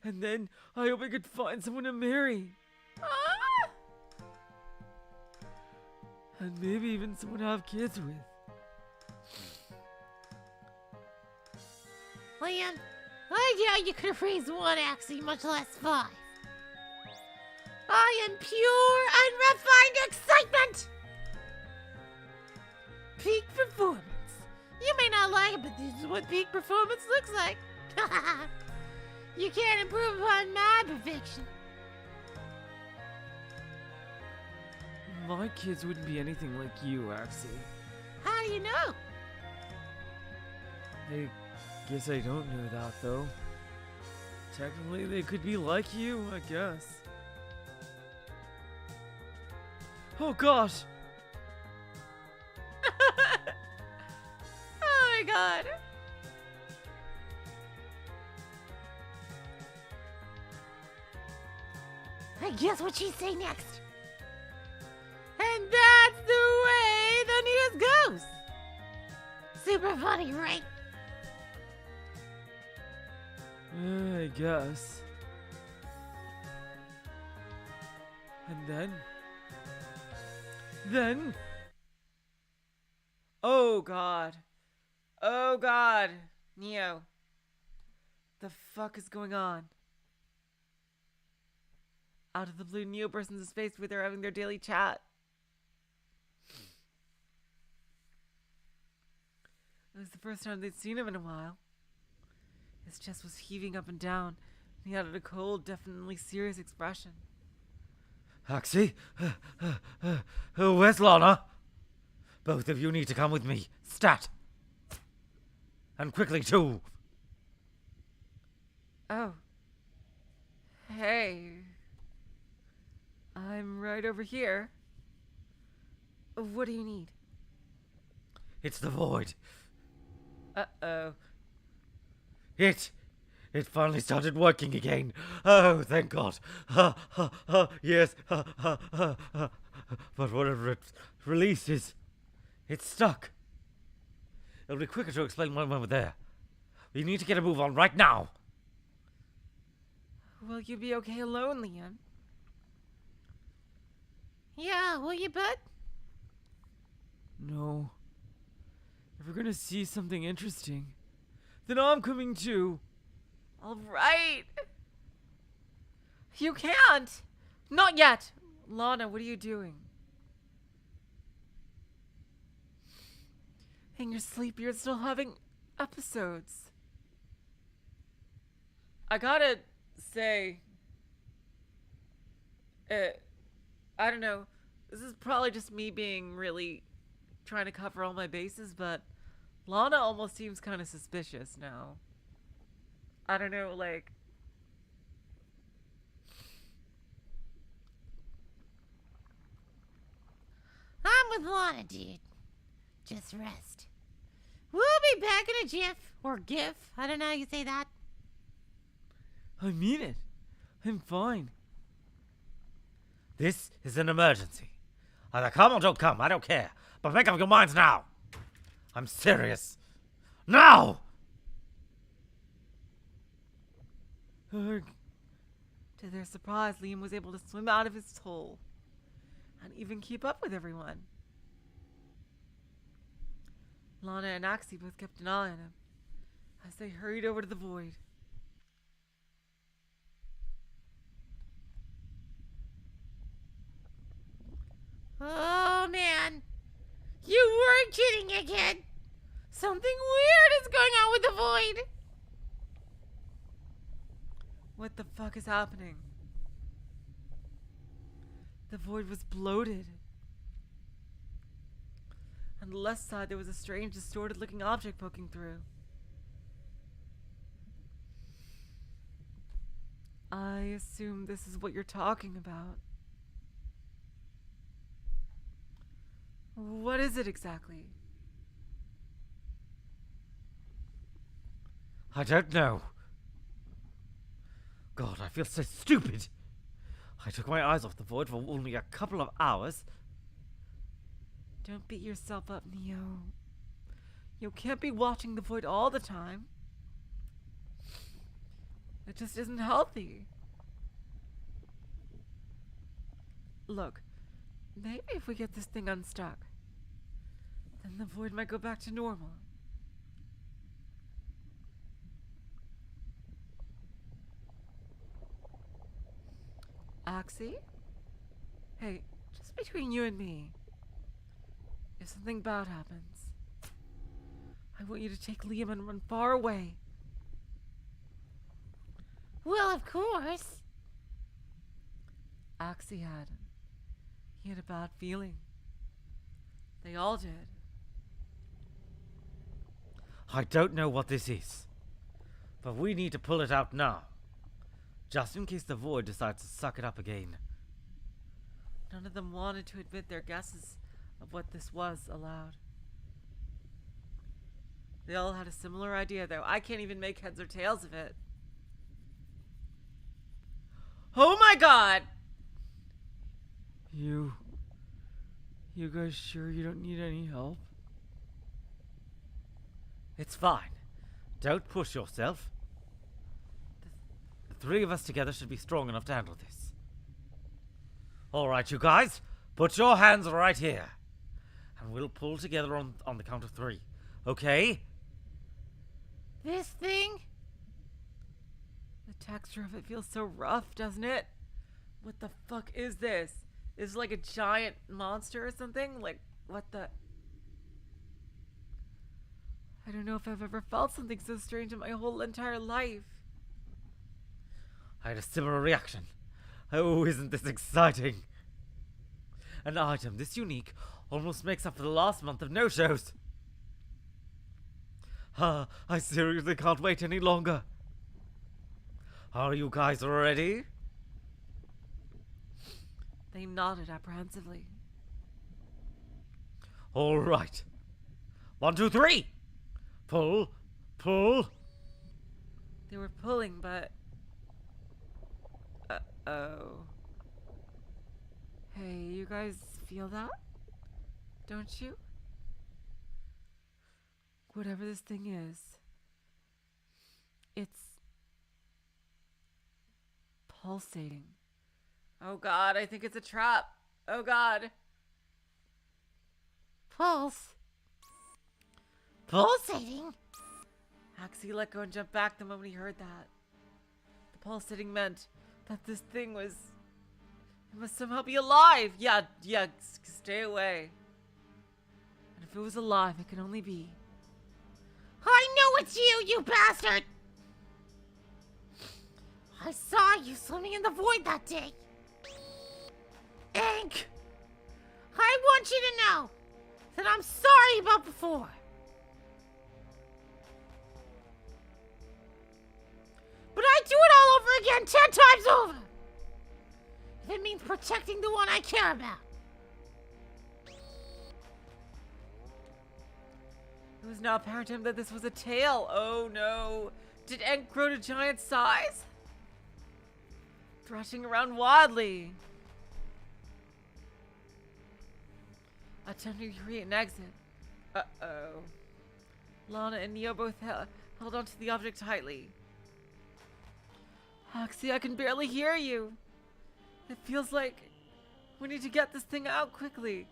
And then I hope I could find someone to marry. Ah! And maybe even someone to have kids with. Liam, I doubt you could have raised one Axie, much less 5. I am pure, unrefined excitement! Peak performance. You may not like it, but this is what peak performance looks like. You can't improve upon my perfection. My kids wouldn't be anything like you, Axie. How do you know? I guess I don't know that, though. Technically, they could be like you, I guess. Oh gosh! Oh my god. I guess what she'd say next. And that's the way the news goes. Super super funny, right? I guess. And then, Oh God. Oh God. Neo. The fuck is going on? Out of the blue, Neo bursts into space where they're having their daily chat. It was the first time they'd seen him in a while. His chest was heaving up and down, and he had a cold, definitely serious expression. Axie? Where's Lana? Both of you need to come with me. Stat! And quickly, too. Oh. Hey. I'm right over here. What do you need? It's the void. Uh-oh. It finally started working again. Oh, thank God. Yes. But whatever it releases, it's stuck. It'll be quicker to explain when we're there. We need to get a move on right now. Will you be okay alone, Liam? Yeah, will you, bud? No. If we're gonna see something interesting, then I'm coming too. All right. You can't. Not yet. Lana, what are you doing? In your sleep, you're still having episodes. I gotta say, I don't know. This is probably just me being really trying to cover all my bases, but Lana almost seems kind of suspicious now. I don't know, like... I'm with Lana, dude. Just rest. We'll be back in a jiff. Or gif. I don't know how you say that. I mean it. I'm fine. This is an emergency. Either come or don't come, I don't care. But make up your minds now. I'm serious. Now! To their surprise, Liam was able to swim out of his hole and even keep up with everyone. Lana and Axie both kept an eye on him as they hurried over to the void. Oh, man. You weren't kidding again. Something weird is going on with the void. What the fuck is happening? The void was bloated. On the left side, there was a strange, distorted-looking object poking through. I assume this is what you're talking about. What is it exactly? I don't know. God, I feel so stupid. I took my eyes off the void for only a couple of hours. Don't beat yourself up, Neo. You can't be watching the void all the time. It just isn't healthy. Look, maybe if we get this thing unstuck, then the void might go back to normal. Axie? Hey, just between you and me, if something bad happens, I want you to take Liam and run far away. Well, of course. Axie had. He had a bad feeling. They all did. I don't know what this is, but we need to pull it out now, just in case the void decides to suck it up again. None of them wanted to admit their guesses of what this was aloud. They all had a similar idea, though. I can't even make heads or tails of it. Oh my god! You guys sure you don't need any help? It's fine. Don't push yourself. The three of us together should be strong enough to handle this. All right, you guys, put your hands right here. And we'll pull together on the count of 3. Okay? This thing? The texture of it feels so rough, doesn't it? What the fuck is this? Is it like a giant monster or something? Like, what the... I don't know if I've ever felt something so strange in my whole entire life. I had a similar reaction. Oh, isn't this exciting? An item this unique almost makes up for the last month of no-shows. I seriously can't wait any longer. Are you guys ready? They nodded apprehensively. All right. 1, 2, 3. Pull, pull. They were pulling, but... Uh-oh. Hey, you guys feel that? Don't you? Whatever this thing is, it's pulsating. Oh god, I think it's a trap. Oh god. Pulse? Pulsating? Axie let go and jumped back the moment he heard that. The pulsating meant that this thing was... It must somehow be alive. Yeah, stay away. And if it was alive, it can only be... I know it's you, you bastard! I saw you swimming in the void that day. Hank, I want you to know that I'm sorry about before. But I'd do it all over again 10 times over. If it means protecting the one I care about. It was now apparent to him that this was a tail. Oh no. Did Enk grow to giant size? Thrashing around wildly. Attempting to create an exit. Uh-oh. Lana and Neo both held onto the object tightly. Axie, I can barely hear you. It feels like we need to get this thing out quickly.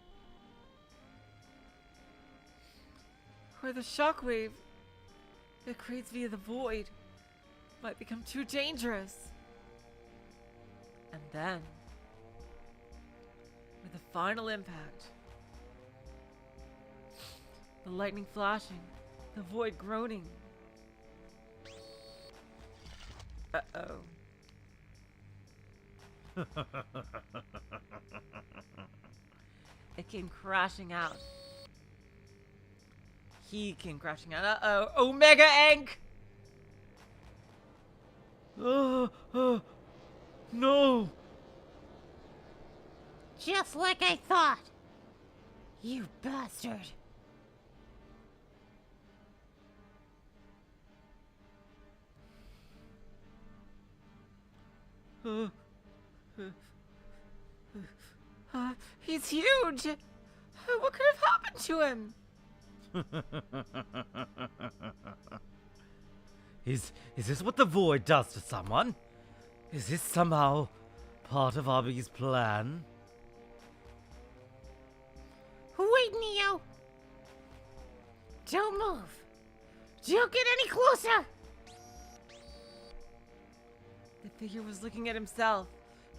Or the shockwave it creates via the void might become too dangerous. And then, with a final impact, the lightning flashing, the void groaning. Uh-oh. It came crashing out. He came crashing out. Uh-oh. Omega Enk! No! Just like I thought. You bastard. He's huge! What could have happened to him? Is this what the void does to someone? Is this somehow part of RB's plan? Wait, Neo. Don't move. Don't get any closer. The figure was looking at himself,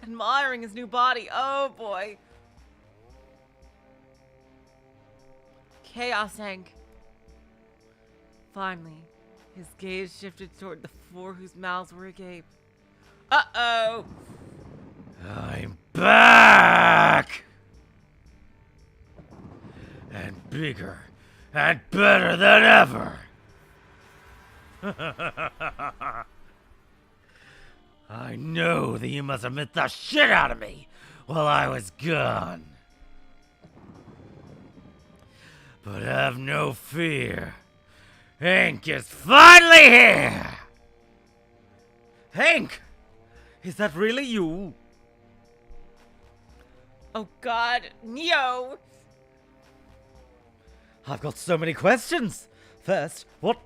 admiring his new body. Oh boy. Chaos Enk. Finally, his gaze shifted toward the four whose mouths were agape. Uh-oh! I'm back! And bigger and better than ever! I know that you must have met the shit out of me while I was gone. But have no fear. Hank is finally here! Hank! Is that really you? Oh god, Neo! I've got so many questions. First, what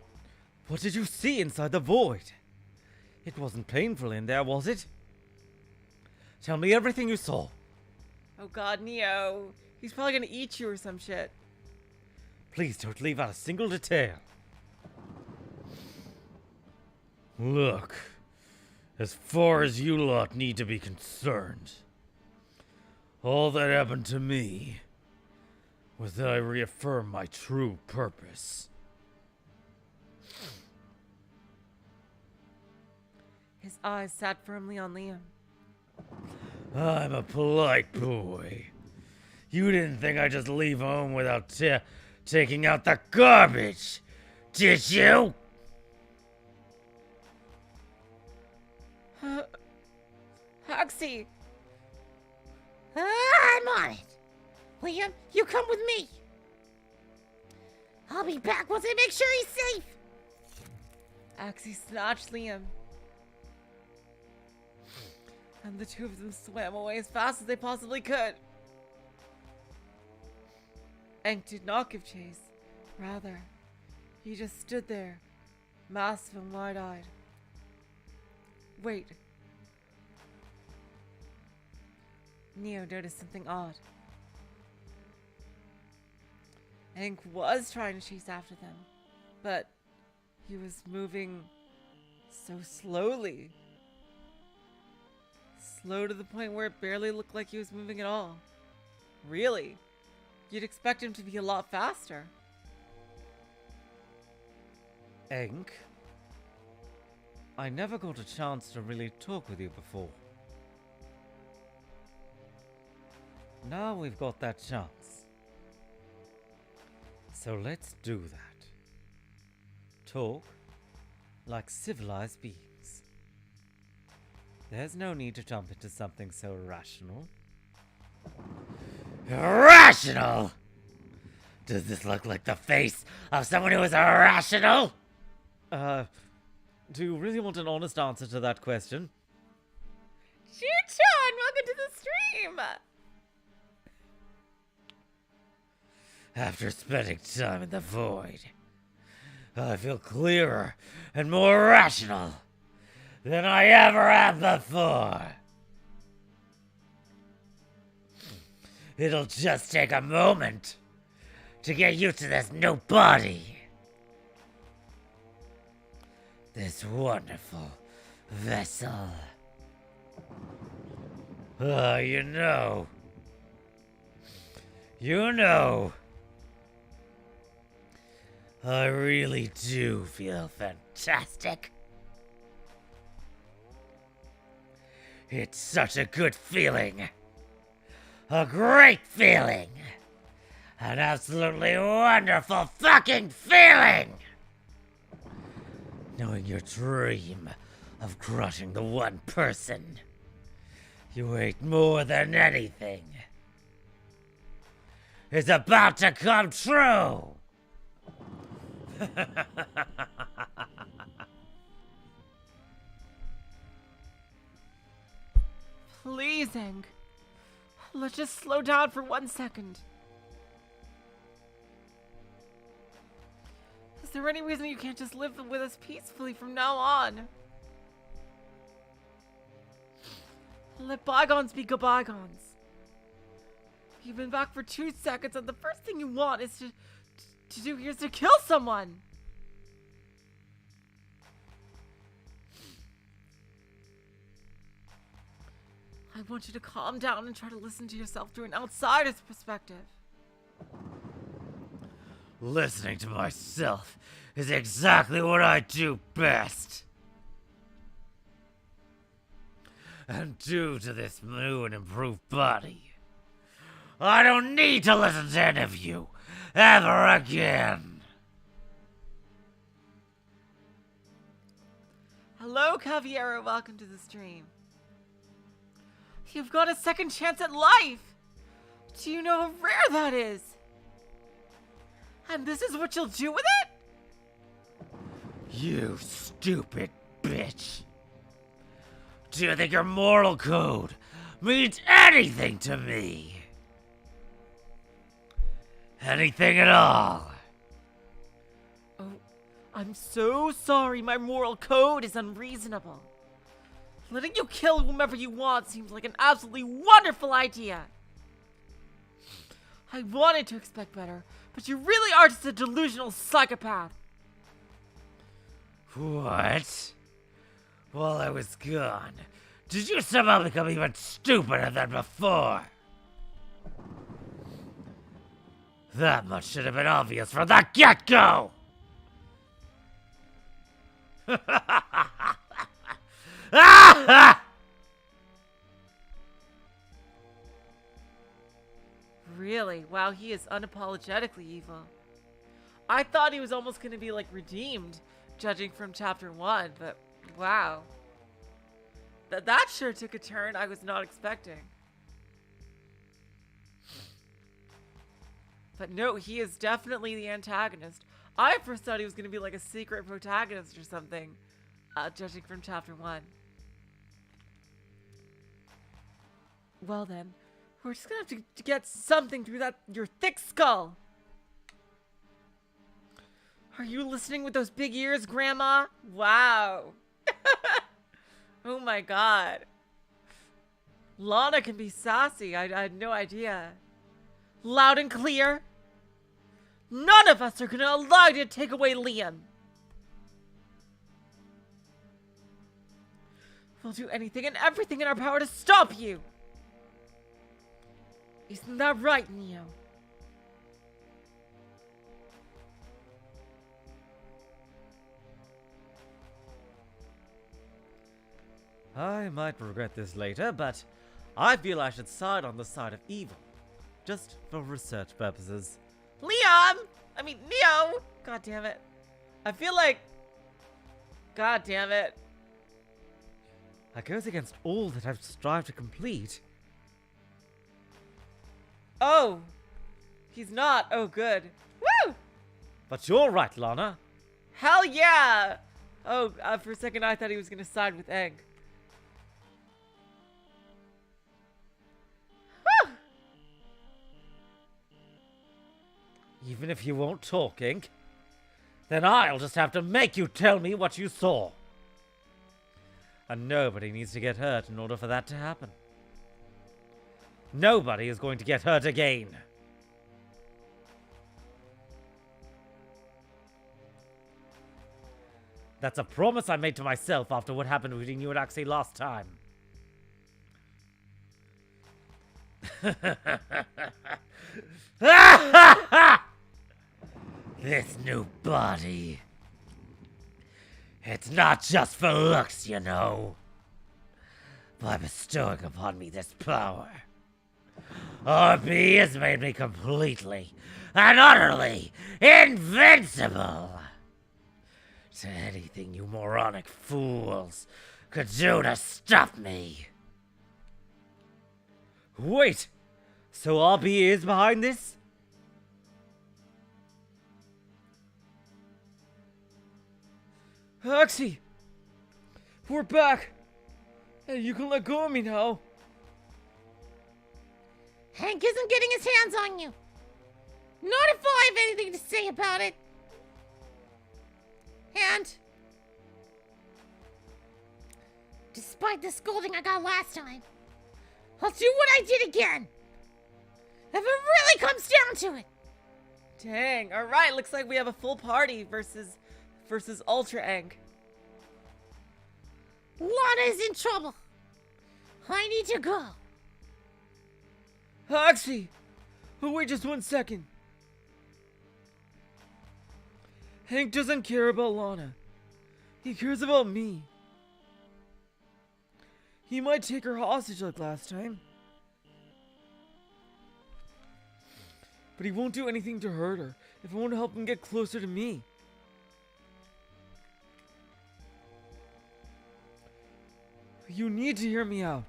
did you see inside the void? It wasn't painful in there, was it? Tell me everything you saw. Oh god, Neo. He's probably gonna eat you or some shit. Please don't leave out a single detail. Look, as far as you lot need to be concerned, all that happened to me was that I reaffirmed my true purpose. His eyes sat firmly on Liam. I'm a polite boy. You didn't think I'd just leave home without taking out the garbage, did you? Axie! I'm on it. Liam, you come with me. I'll be back once I make sure he's safe. Axie snatched Liam. And the two of them swam away as fast as they possibly could. Aang did not give chase. Rather, he just stood there, massive and wide-eyed. Wait. Neo noticed something odd. Aang was trying to chase after them, but he was moving so slowly. Slow to the point where it barely looked like he was moving at all. Really? You'd expect him to be a lot faster. Aang, I never got a chance to really talk with you before. Now we've got that chance. So let's do that. Talk like civilized beings. There's no need to jump into something so irrational. Irrational? Does this look like the face of someone who is irrational? Do you really want an honest answer to that question? Chichan, welcome to the stream! After spending time in the void, I feel clearer and more rational than I ever have before. It'll just take a moment to get used to this new body. This wonderful vessel. You know, I really do feel fantastic. It's such a good feeling. A great feeling. An absolutely wonderful fucking feeling. Knowing your dream of crushing the one person you hate more than anything is about to come true. Please, Aang. Let's just slow down for 1 second. Is there any reason you can't just live with us peacefully from now on? Let bygones be bygones. You've been back for 2 seconds and the first thing you want is to do here is to kill someone. I want you to calm down and try to listen to yourself through an outsider's perspective. Listening to myself is exactly what I do best. And due to this new and improved body, I don't need to listen to any of you ever again. Hello, Caviero. Welcome to the stream. You've got a second chance at life. Do you know how rare that is? And this is what you'll do with it? You stupid bitch. Do you think your moral code means anything to me? Anything at all? Oh, I'm so sorry. My moral code is unreasonable. Letting you kill whomever you want seems like an absolutely wonderful idea. I wanted to expect better, but you really are just a delusional psychopath. What? While I was gone, did you somehow become even stupider than before? That much should have been obvious from the get-go! Really? Wow, he is unapologetically evil. I thought he was almost going to be, like, redeemed, judging from chapter 1, but wow. That sure took a turn I was not expecting. But no, he is definitely the antagonist. I first thought he was going to be like a secret protagonist or something, judging from chapter 1. Well then, we're just going to have to get something through your thick skull. Are you listening with those big ears, Grandma? Wow. Oh my god. Lana can be sassy. I had no idea. Loud and clear. None of us are going to allow you to take away Liam. We'll do anything and everything in our power to stop you. Isn't that right, Neo? I might regret this later, but I feel I should side on the side of evil. Just for research purposes. Liam! I mean, Neo! God damn it. I feel like... God damn it. That goes against all that I've strived to complete. Oh. He's not. Oh, good. Woo! But you're right, Lana. Hell yeah! Oh, for a second I thought he was going to side with Egg. Woo! Even if you won't talk, Ink, then I'll just have to make you tell me what you saw. And nobody needs to get hurt in order for that to happen. Nobody is going to get hurt again. That's a promise I made to myself after what happened between you and Axie last time. This new body. It's not just for looks, you know. By bestowing upon me this power, RB has made me completely and utterly invincible to anything you moronic fools could do to stop me. Wait! So RB is behind this? Axie! We're back! Hey, you can let go of me now. Hank isn't getting his hands on you. Not if I have anything to say about it. And despite the scolding I got last time, I'll do what I did again. If it really comes down to it. Dang. Alright, looks like we have a full party versus Ultra Egg. Lana is in trouble. I need to go. Axie! Oh, wait just 1 second. Hank doesn't care about Lana. He cares about me. He might take her hostage like last time. But he won't do anything to hurt her if it won't help him get closer to me. You need to hear me out.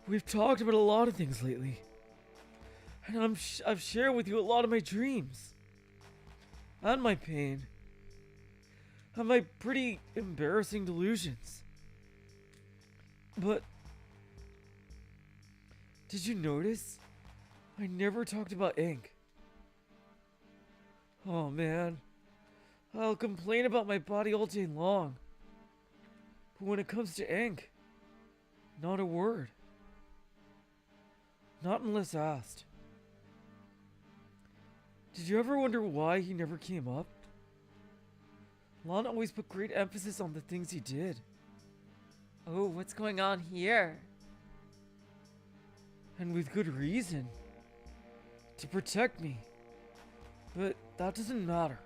We've talked about a lot of things lately. And I've shared with you a lot of my dreams. And my pain. And my pretty embarrassing delusions. But Did you notice? I never talked about ink. Oh man. I'll complain about my body all day long. But when it comes to ink, not a word. Not unless asked. Did you ever wonder why he never came up? Lon always put great emphasis on the things he did. Oh, what's going on here? And with good reason. To protect me. But that doesn't matter.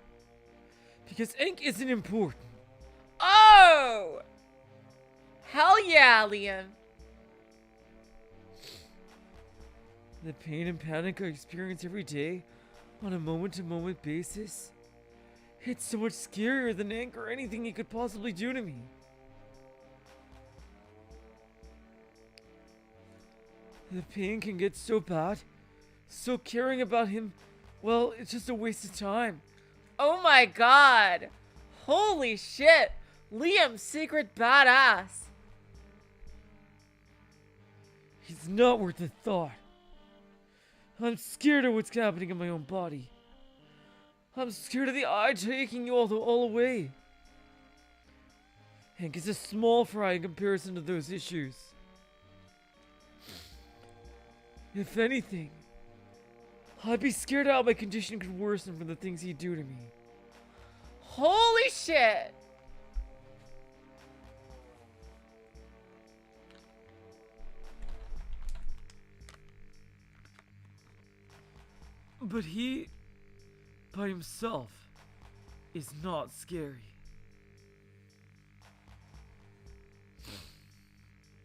Because ink isn't important. Oh! Hell yeah, Liam. The pain and panic I experience every day on a moment-to-moment basis, it's so much scarier than ink or anything he could possibly do to me. The pain can get so bad, so caring about him, well, it's just a waste of time. Oh my god. Holy shit. Liam's secret badass. He's not worth a thought. I'm scared of what's happening in my own body. I'm scared of the eye taking you all away. Hank is a small fry in comparison to those issues. If anything, I'd be scared how my condition could worsen from the things he'd do to me. Holy shit. But he, by himself, is not scary.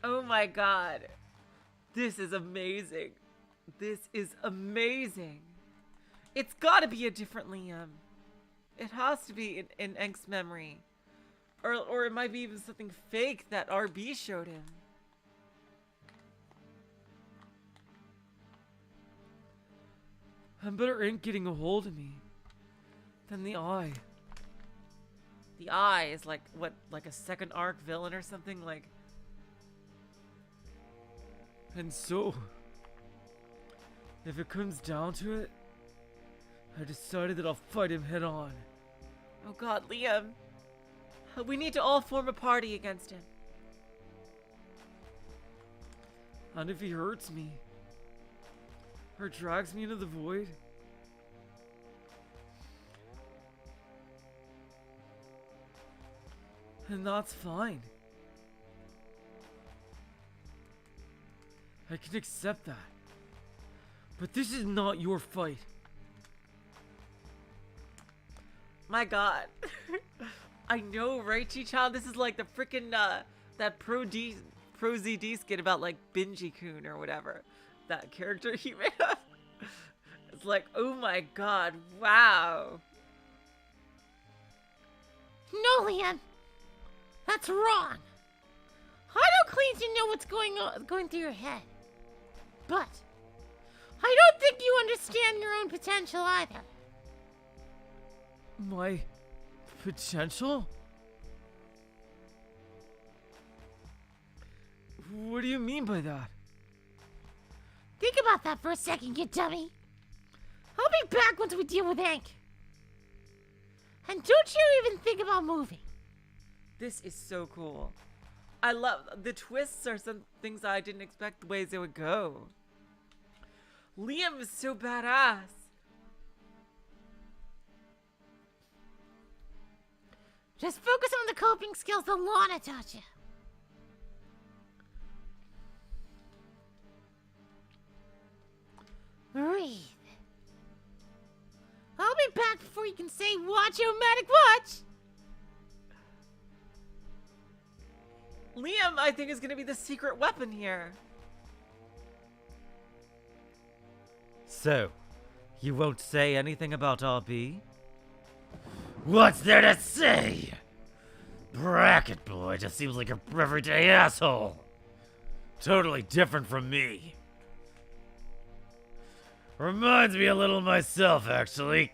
Oh my god. This is amazing. This is amazing. It's gotta be a different Liam. It has to be in Enk's memory. Or it might be even something fake that RB showed him. I'm better ink getting a hold of me than the eye. The Eye is like, what, like a second arc villain or something? Like, And so, if it comes down to it, I decided that I'll fight him head on. oh god, Liam. We need to all form a party against him. And if he hurts me, or drags me into the void, then that's fine. I can accept that. But this is not your fight. My god. I know, right, Chi-chan? This is like the freaking, that Pro ZD skit about, like, Benji-kun or whatever. That character he made up. It's like, oh my god, wow. No, Liam. That's wrong. I don't claim to know what's going through your head. But I don't think you understand your own potential either. My potential? What do you mean by that? Think about that for a second, you dummy. I'll be back once we deal with Hank. And don't you even think about moving. This is so cool. I love the twists are some things I didn't expect the ways they would go. Liam is so badass. Just focus on the coping skills that Lana taught you. Breathe. I'll be back before you can say watch-o-matic watch. Liam, I think, is going to be the secret weapon here. So, you won't say anything about RB? What's there to say? Bracket boy just seems like a everyday asshole. Totally different from me. Reminds me a little of myself, actually.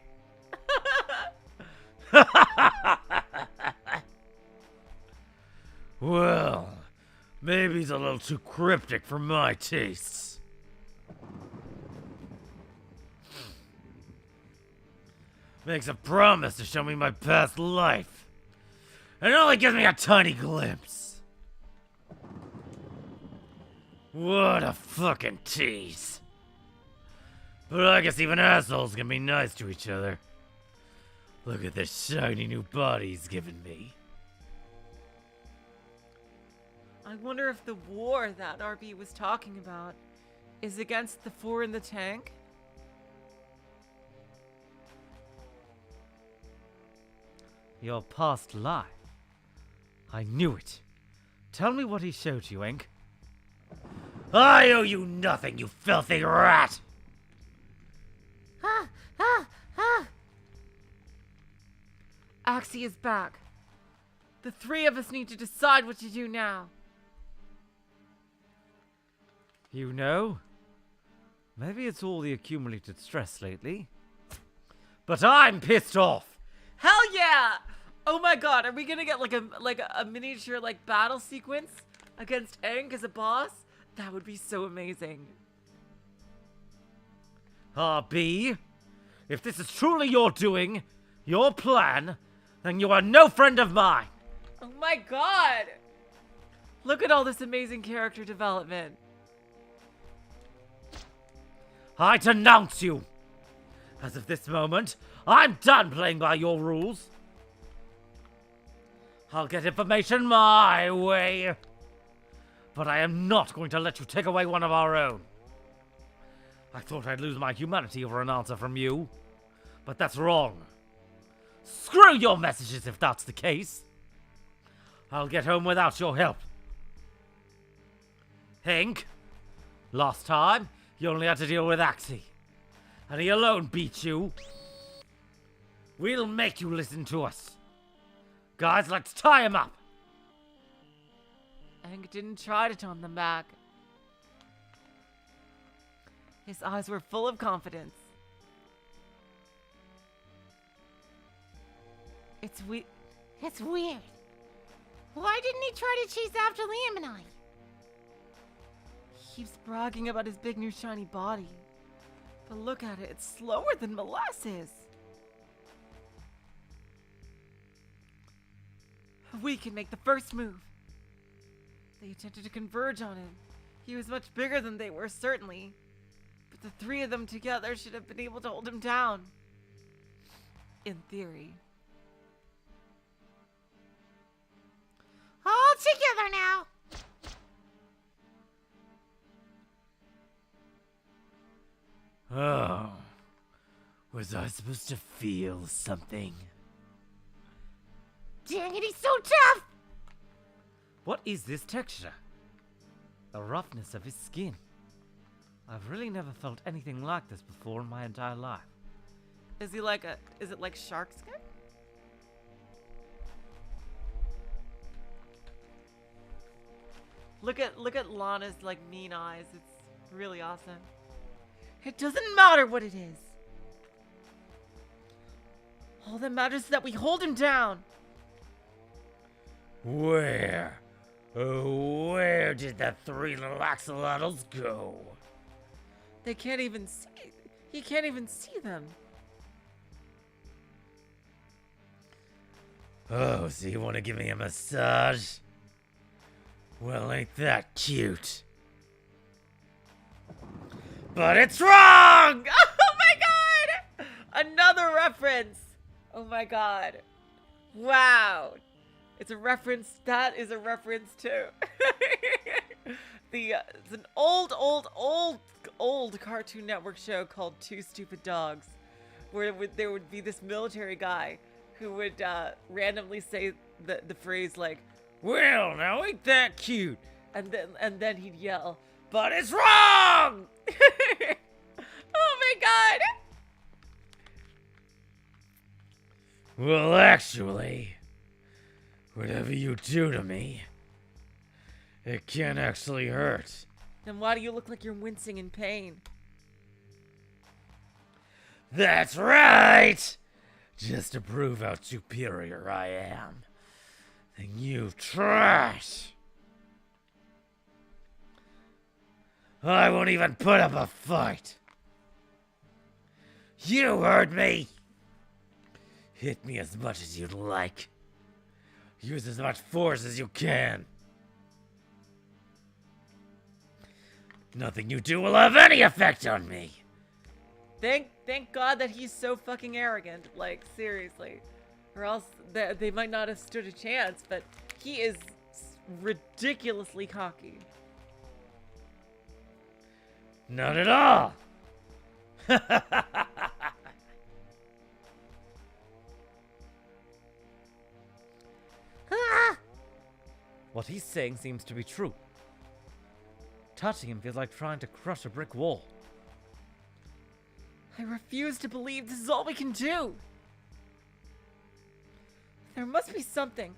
Well, maybe he's a little too cryptic for my tastes. makes a promise to show me my past life, and only gives me a tiny glimpse. What a fucking tease. But I guess even assholes can be nice to each other. Look at this shiny new body he's given me. I wonder if the war that RB was talking about is against the four in the tank? Your past life. I knew it. Tell me what he showed you, Ink. I owe you nothing, you filthy rat! Axie is back. The three of us need to decide what to do now. You know? Maybe it's all the accumulated stress lately. But I'm pissed off! Hell yeah! Oh my god, are we gonna get like a miniature like battle sequence against Aang as a boss? That would be so amazing. RB, if this is truly your doing, your plan, then you are no friend of mine! Oh my god! Look at all this amazing character development. I denounce you! As of this moment, I'm done playing by your rules. I'll get information my way. But I am not going to let you take away one of our own. I thought I'd lose my humanity over an answer from you. But that's wrong. Screw your messages if that's the case. I'll get home without your help. Hank, last time, you only had to deal with Axie. And he alone beat you. We'll make you listen to us. Guys, let's tie him up. Aang didn't try to turn them back. His eyes were full of confidence. It's weird. Why didn't he try to chase after Liam and I? He keeps bragging about his big new shiny body. But look at it, it's slower than molasses. We can make the first move. They attempted to converge on him. He was much bigger than they were, certainly. But the three of them together should have been able to hold him down. In theory. All together now. Oh, was I supposed to feel something? Dang it, he's so tough. What is this texture? The roughness of his skin. I've really never felt anything like this before in my entire life. Is it like shark skin? Look at Lana's like mean eyes. It's really awesome. It doesn't matter what it is. All that matters is that we hold him down. Where? Oh, where did the three little axolotls go? They can't even see. He can't even see them. Oh, so you want to give me a massage? Well, ain't that cute? But it's wrong! Oh my god! Another reference! Oh my god. Wow. It's a reference. That is a reference too. It's an old Cartoon Network show called Two Stupid Dogs, where there would be this military guy who would randomly say the phrase like, Well, now ain't that cute? and then he'd yell, But it's wrong! "Oh my god!" Well, actually, whatever you do to me, it can't actually hurt. Then why do you look like you're wincing in pain? That's right! Just to prove how superior I am. And you trash! I won't even put up a fight. You heard me! Hit me as much as you'd like. Use as much force as you can. Nothing you do will have any effect on me. Thank God that he's so fucking arrogant. Like, seriously. Or else they might not have stood a chance, but he is ridiculously cocky. Not at all. What he's saying seems to be true. Touching him feels like trying to crush a brick wall. I refuse to believe this is all we can do. There must be something.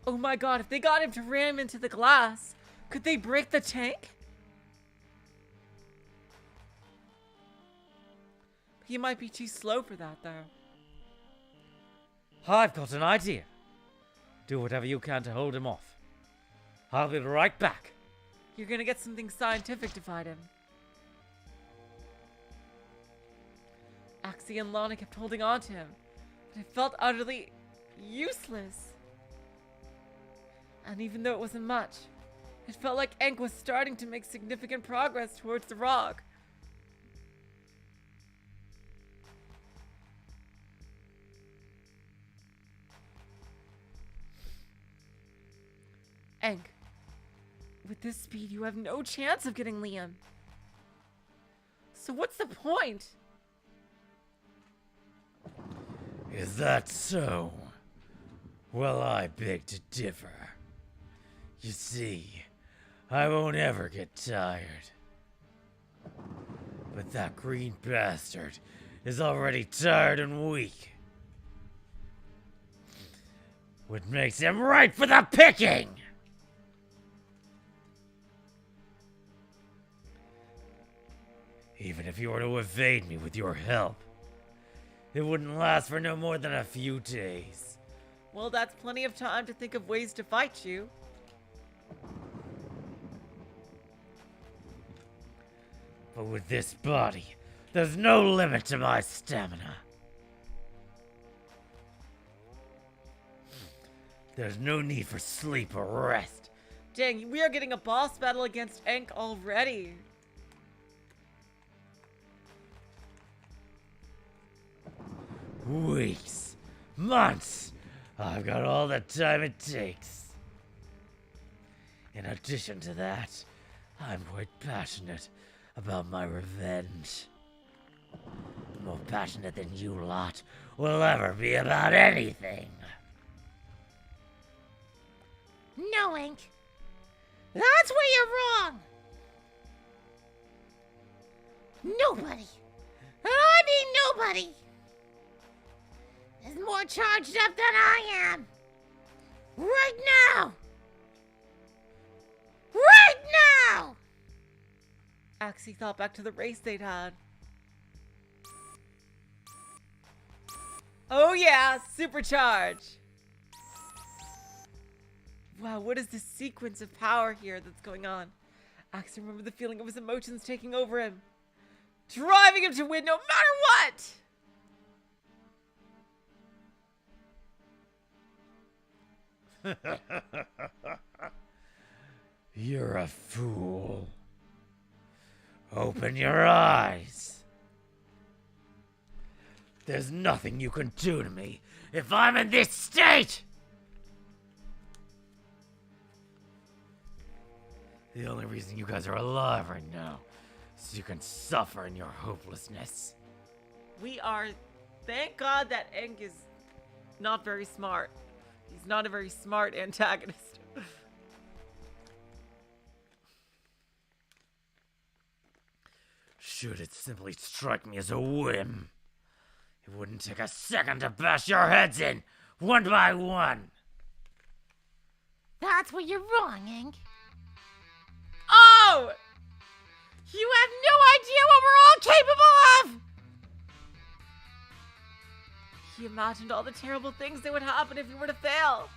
Oh my god, if they got him to ram into the glass, could they break the tank? He might be too slow for that, though. I've got an idea. Do whatever you can to hold him off. I'll be right back. You're gonna get something scientific to fight him. Axie and Lana kept holding on to him, but it felt utterly useless. And even though it wasn't much, it felt like Enk was starting to make significant progress towards the rock. Enk, with this speed, you have no chance of getting Liam. So what's the point? Is that so? Well, I beg to differ. You see, I won't ever get tired. But that green bastard is already tired and weak. What makes him ripe for the picking! Even if you were to evade me with your help, it wouldn't last for no more than a few days. Well, that's plenty of time to think of ways to fight you. But with this body, there's no limit to my stamina. There's no need for sleep or rest. Dang, we are getting a boss battle against Enk already. Weeks, months, I've got all the time it takes. In addition to that, I'm quite passionate about my revenge. More passionate than you lot will ever be about anything. No, Enk. That's where you're wrong. Nobody, and I mean nobody, is more charged up than I am. Right now. Right now! Axie thought back to the race they'd had. Oh yeah, supercharge! Wow, what is this sequence of power here that's going on? Axie remembered the feeling of his emotions taking over him. Driving him to win no matter what! You're a fool. Open your eyes. There's nothing you can do to me if I'm in this state! The only reason you guys are alive right now is so you can suffer in your hopelessness. We are... Thank God that Enk is not very smart. He's not a very smart antagonist. Should it simply strike me as a whim, it wouldn't take a second to bash your heads in, one by one. That's where you're wrong, Enk. Oh! You have no idea what we're all capable of! He imagined all the terrible things that would happen if you were to fail.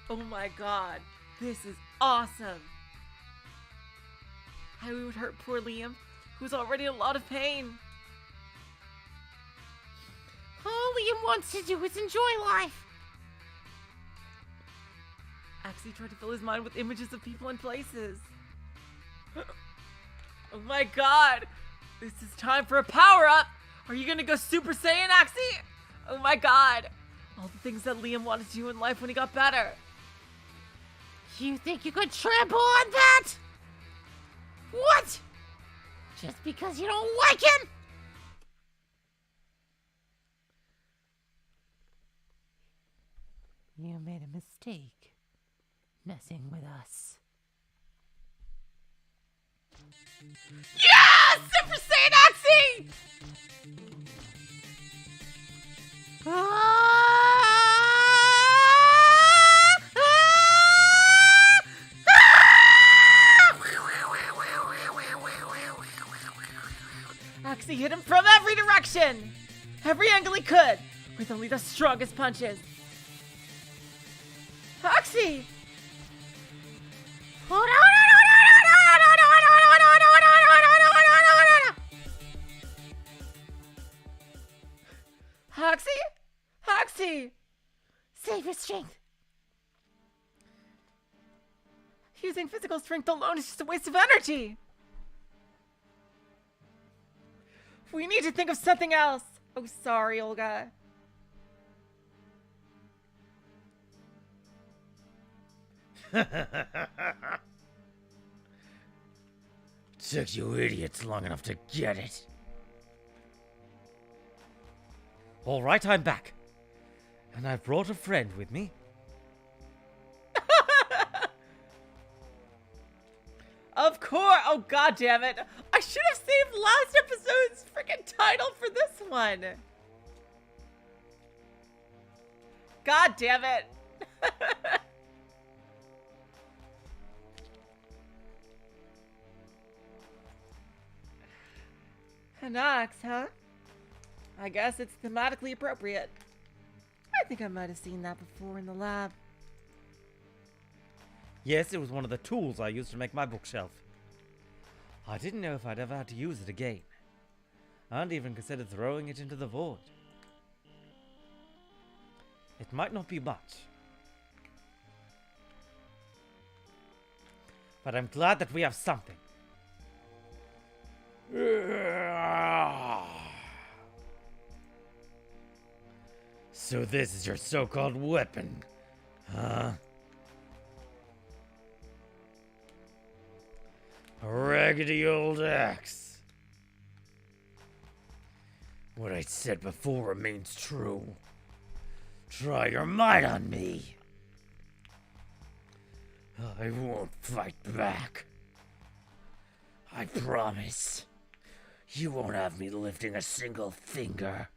Oh my god, this is awesome. How we would hurt poor Liam, who's already in a lot of pain. Holy Liam wants to do is enjoy life. Axie tried to fill his mind with images of people and places. Oh my god! This is time for a power-up! Are you gonna go Super Saiyan, Axie? Oh my god! All the things that Liam wanted to do in life when he got better. You think you could trample on that? What? Just because you don't like him? You made a mistake messing with us. Yes! Super Saiyan Axie! Axie hit him from every direction! Every angle he could, with only the strongest punches. Axie! Axie? Axie! Save your strength. Using physical strength alone is just a waste of energy. We need to think of something else. Oh, sorry, Olga. Took you idiots long enough to get it. All right, I'm back. And I've brought a friend with me. Of course. Oh, god damn it. I should have saved last episode's freaking title for this one. God damn it. An ox, huh? I guess it's thematically appropriate. I think I might have seen that before in the lab. Yes, it was one of the tools I used to make my bookshelf. I didn't know if I'd ever had to use it again. And even considered throwing it into the void. It might not be much. But I'm glad that we have something. So this is your so-called weapon, huh? A raggedy old axe. What I said before remains true. Try your might on me. I won't fight back. I promise. You won't have me lifting a single finger.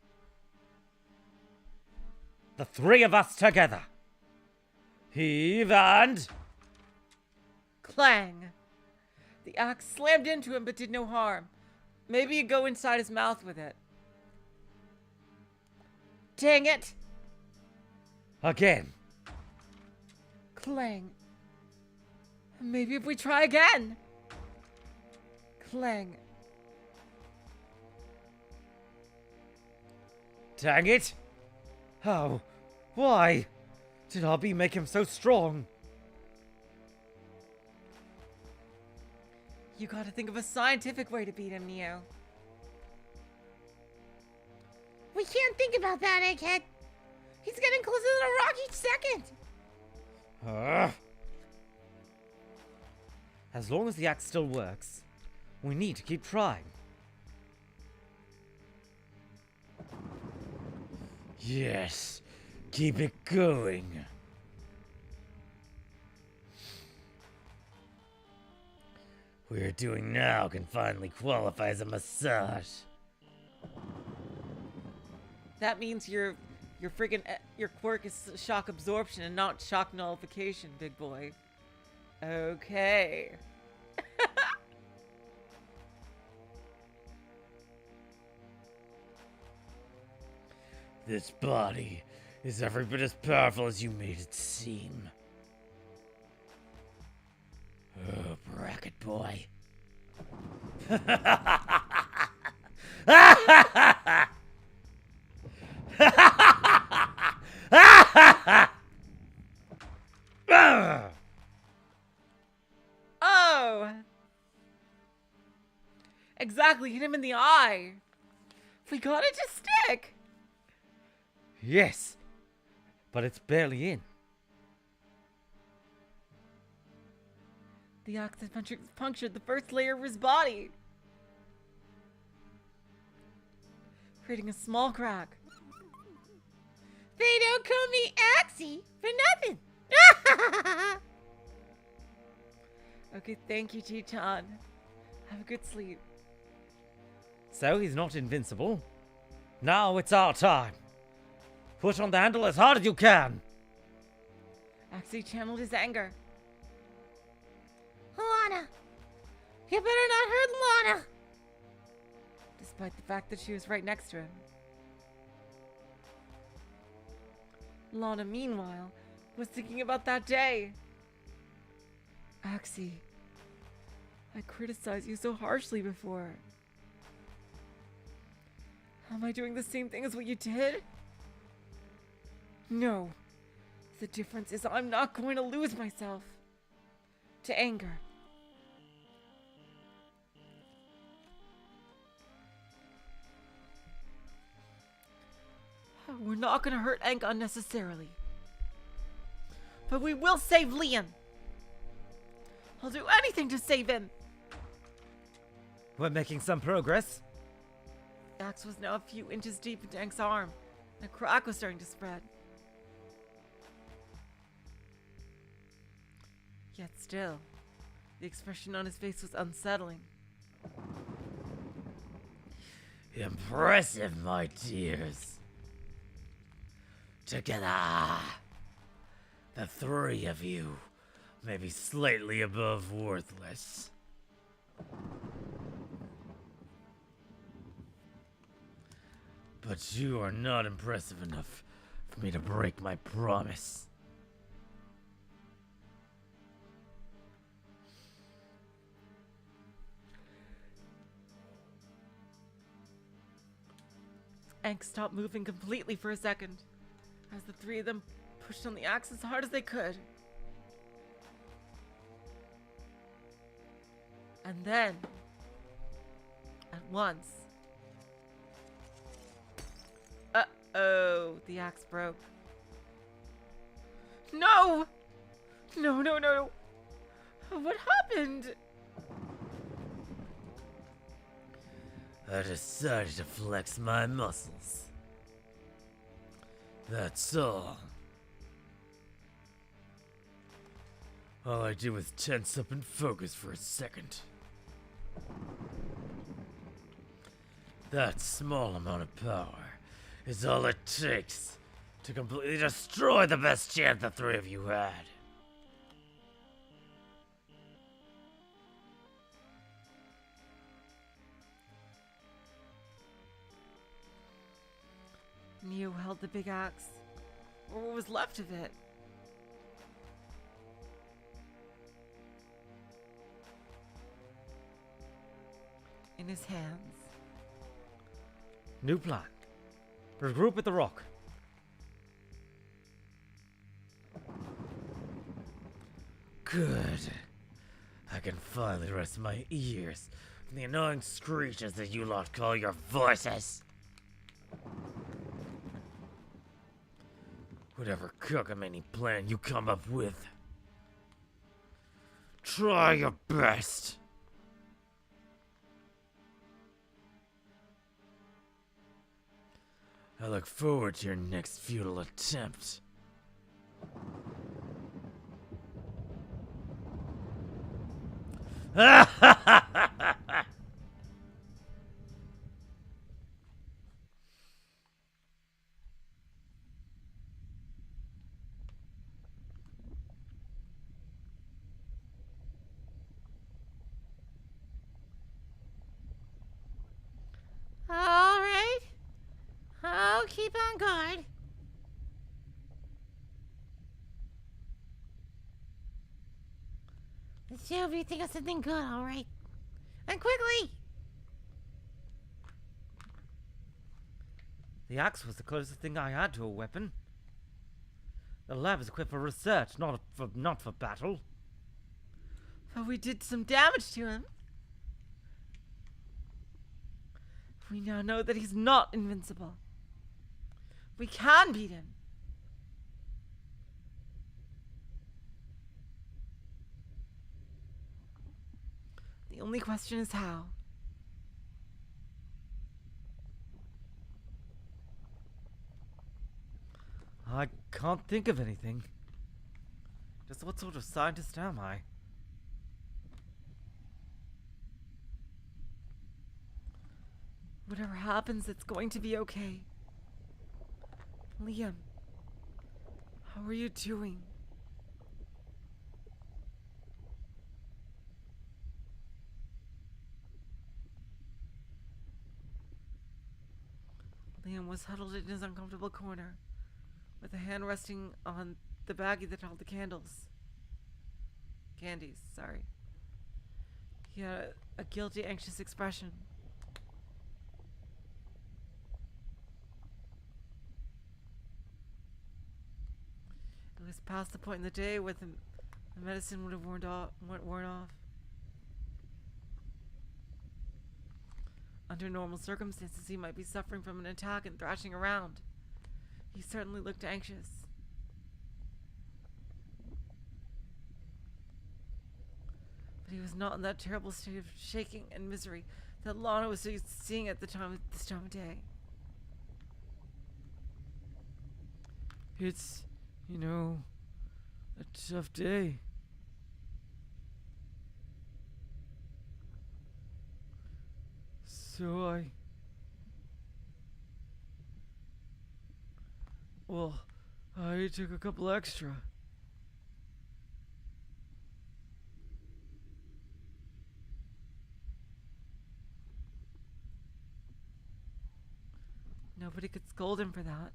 The three of us together. Heave and... Clang. The axe slammed into him but did no harm. Maybe you go inside his mouth with it. Dang it! Again. Clang. Maybe if we try again. Clang. Dang it! How? Why? Did RB make him so strong? You gotta think of a scientific way to beat him, Neo. We can't think about that, Egghead. He's getting closer to the rock each second. As long as the axe still works, we need to keep trying. Yes, keep it going. What we're doing now can finally qualify as a massage. That means your friggin' your quirk is shock absorption and not shock nullification, big boy. Okay. This body is every bit as powerful as you made it seem. Oh, bracket boy. Exactly, hit him in the eye. We got it to stick. Yes, but it's barely in. The axe had punctured the first layer of his body, creating a small crack. They don't call me Axie for nothing. Okay, thank you, Teton. Have a good sleep. So he's not invincible. Now it's our time. Push on the handle as hard as you can. Axie channeled his anger. Lana, you better not hurt Lana. Despite the fact that she was right next to him. Lana, meanwhile, was thinking about that day. Axie, I criticized you so harshly before. Am I doing the same thing as what you did? No. The difference is I'm not going to lose myself to anger. We're not going to hurt Aang unnecessarily. But we will save Liam. I'll do anything to save him. We're making some progress. The axe was now a few inches deep into Aang's arm, and a crack was starting to spread. Yet still, the expression on his face was unsettling. Impressive, my dears. Together, the three of you may be slightly above worthless. But you are not impressive enough for me to break my promise. Aang stopped moving completely for a second, as the three of them pushed on the axe as hard as they could. And then, at once, uh-oh, the axe broke. No! No, no, no! What happened? I decided to flex my muscles. That's all. All I did was tense up and focus for a second. That small amount of power is all it takes to completely destroy the best chance the three of you had. Neo held the big axe, or what was left of it. In his hands. New plan. Regroup at the rock. Good. I can finally rest my ears from the annoying screeches that you lot call your voices. Whatever cockamamie plan you come up with, try your best. I look forward to your next futile attempt. All right. I'll keep on guard. Let's see if you think of something good, all right? And quickly! The axe was the closest thing I had to a weapon. The lab is equipped for research, not for battle. But we did some damage to him. We now know that he's not invincible. We can beat him. The only question is how. I can't think of anything. Just what sort of scientist am I? Whatever happens, it's going to be okay. Liam, how are you doing? Liam was huddled in his uncomfortable corner, with a hand resting on the baggie that held the candies, sorry. He had a guilty, anxious expression. It was past the point in the day where the medicine would have worn off. Under normal circumstances, he might be suffering from an attack and thrashing around. He certainly looked anxious. But he was not in that terrible state of shaking and misery that Lana was seeing at this time of day. It's, a tough day. So I took a couple extra. Nobody could scold him for that.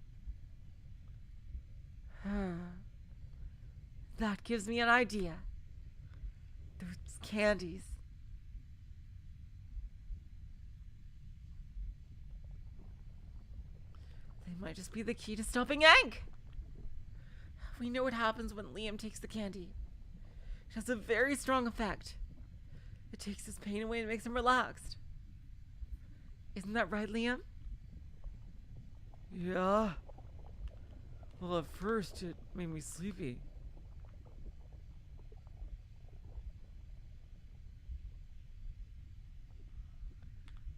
That gives me an idea. Those candies. They might just be the key to stopping Hank. We know what happens when Liam takes the candy. It has a very strong effect. It takes his pain away and makes him relaxed. Isn't that right, Liam? Yeah. Well, at first it made me sleepy.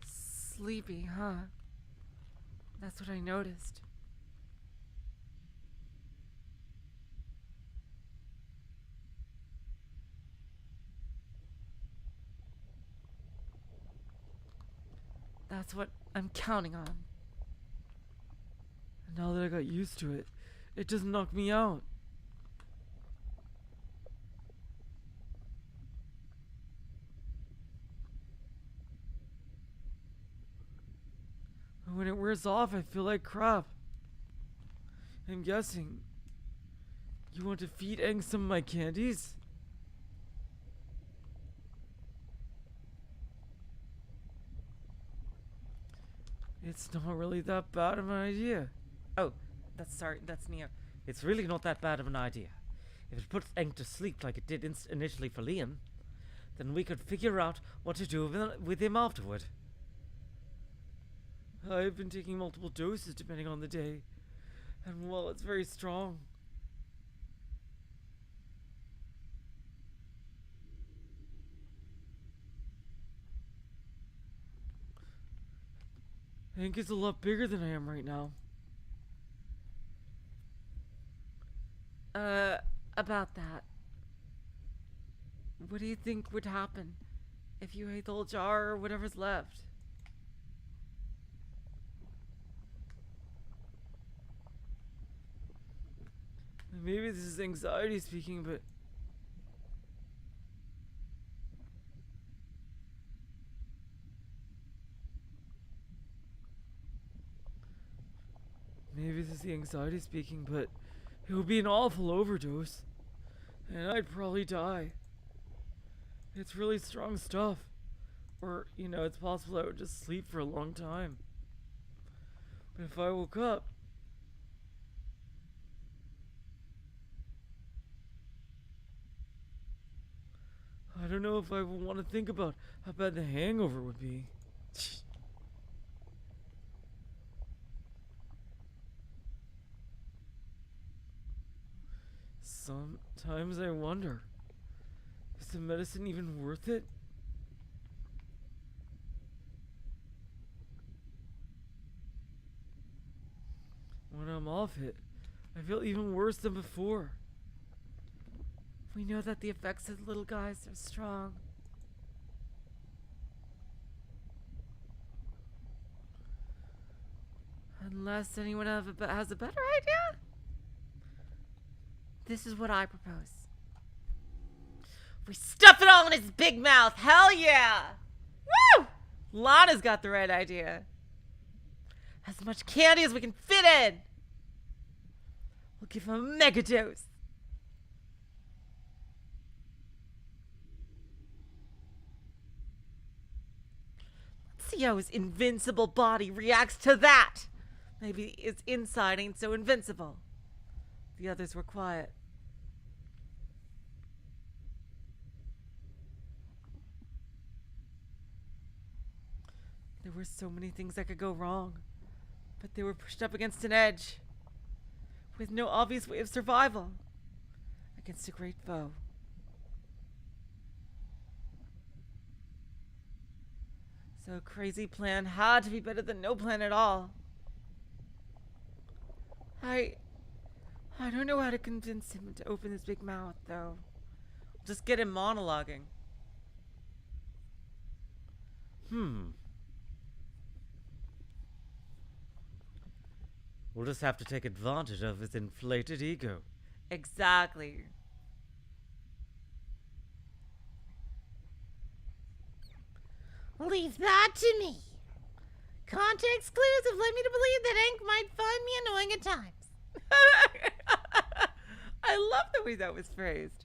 Sleepy, huh? That's what I noticed. That's what I'm counting on. And now that I got used to it, it doesn't knock me out. And when it wears off, I feel like crap. I'm guessing you want to feed Aang some of my candies? It's not really that bad of an idea. Oh, that's Neo. It's really not that bad of an idea. If it puts Aang to sleep like it did initially for Liam, then we could figure out what to do with him afterward. I've been taking multiple doses depending on the day, and well, it's very strong. Hank is a lot bigger than I am right now. About that. What do you think would happen if you ate the whole jar or whatever's left? Maybe this is anxiety speaking, but it would be an awful overdose, and I'd probably die. It's really strong stuff. Or, it's possible I would just sleep for a long time. But if I woke up, I don't know if I would want to think about how bad the hangover would be. Sometimes I wonder, is the medicine even worth it? When I'm off it, I feel even worse than before. We know that the effects of the little guys are strong. Unless anyone has a better idea? This is what I propose. We stuff it all in his big mouth. Hell yeah! Woo! Lana's got the right idea. As much candy as we can fit in. We'll give him a mega dose. Let's see how his invincible body reacts to that. Maybe its inside ain't so invincible. The others were quiet. There were so many things that could go wrong, but they were pushed up against an edge, with no obvious way of survival, against a great foe. So a crazy plan had to be better than no plan at all. I don't know how to convince him to open his big mouth, though. Just get him monologuing. We'll just have to take advantage of his inflated ego. Exactly. Leave that to me. Context clues have led me to believe that Hank might find me annoying at times. I love the way that was phrased.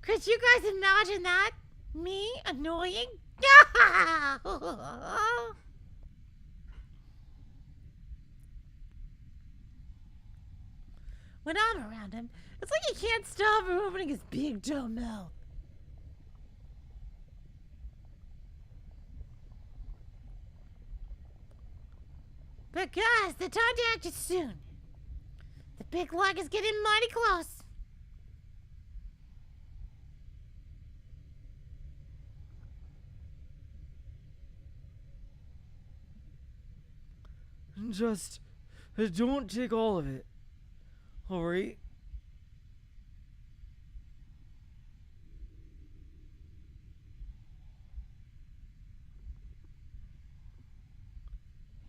Could you guys imagine that? Me annoying? When I'm around him, it's like he can't stop from opening his big dumb mouth. But guys, the time to act is soon. The big lug is getting mighty close. Just don't take all of it. Alright?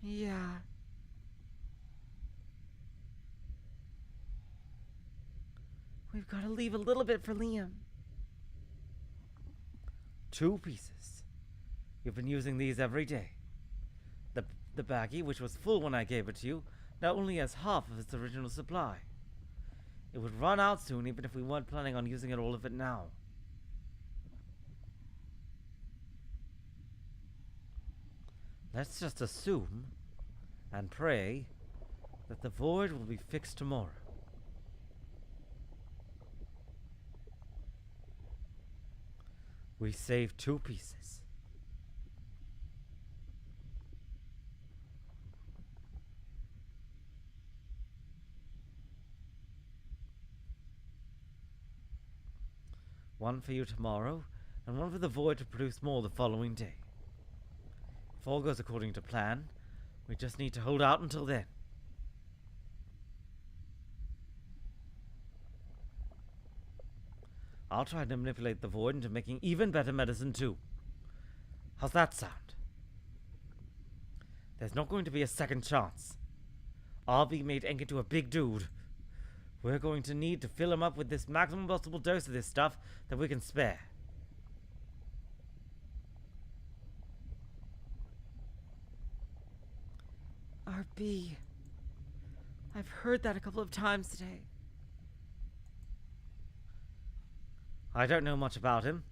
Yeah. We've got to leave a little bit for Liam. 2 pieces. You've been using these every day. The baggie, which was full when I gave it to you, now only has half of its original supply. It would run out soon, even if we weren't planning on using all of it now. Let's just assume and pray that the void will be fixed tomorrow. We saved 2 pieces. One for you tomorrow, and one for the void to produce more the following day. If all goes according to plan, we just need to hold out until then. I'll try to manipulate the void into making even better medicine too. How's that sound? There's not going to be a second chance. RB made Enk into a big dude. We're going to need to fill him up with this maximum possible dose of this stuff that we can spare. RB. I've heard that a couple of times today. I don't know much about him,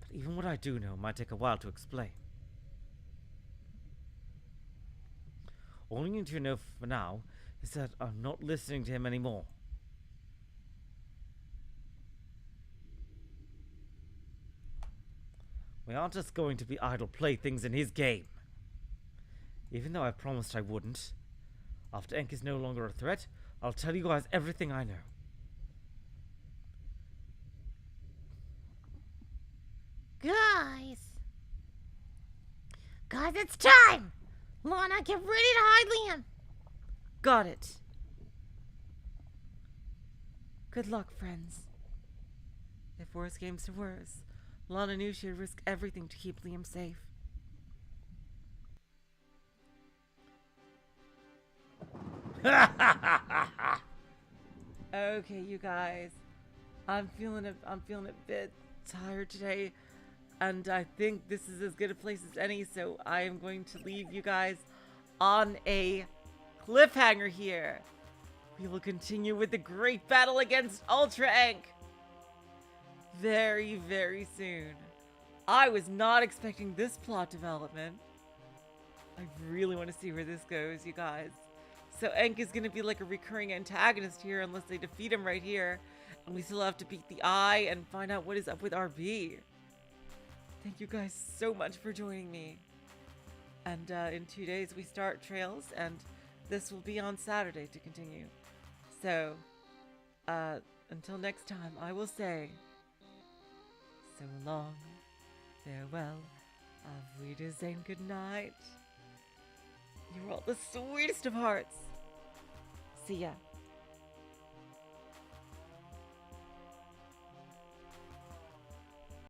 but even what I do know might take a while to explain. All you need to know for now is that I'm not listening to him anymore. We aren't just going to be idle playthings in his game. Even though I promised I wouldn't, after Enk is no longer a threat, I'll tell you guys everything I know. Guys, it's time. Lana, get ready to hide Liam. Got it. Good luck, friends. If worse came to worse, Lana knew she'd risk everything to keep Liam safe. Okay, you guys. I'm feeling a bit tired today, and I think this is as good a place as any, so I am going to leave you guys on a cliffhanger here. We will continue with the great battle against Ultra Ink very, very soon. I was not expecting this plot development. I really want to see where this goes, you guys. So Enk is going to be like a recurring antagonist here unless they defeat him right here. And we still have to beat the Eye and find out what is up with RB. Thank you guys so much for joining me. And in 2 days we start Trails, and this will be on Saturday to continue. So, until next time, I will say, so long, farewell, auf Wiedersehen, good night. You're all the sweetest of hearts. See ya.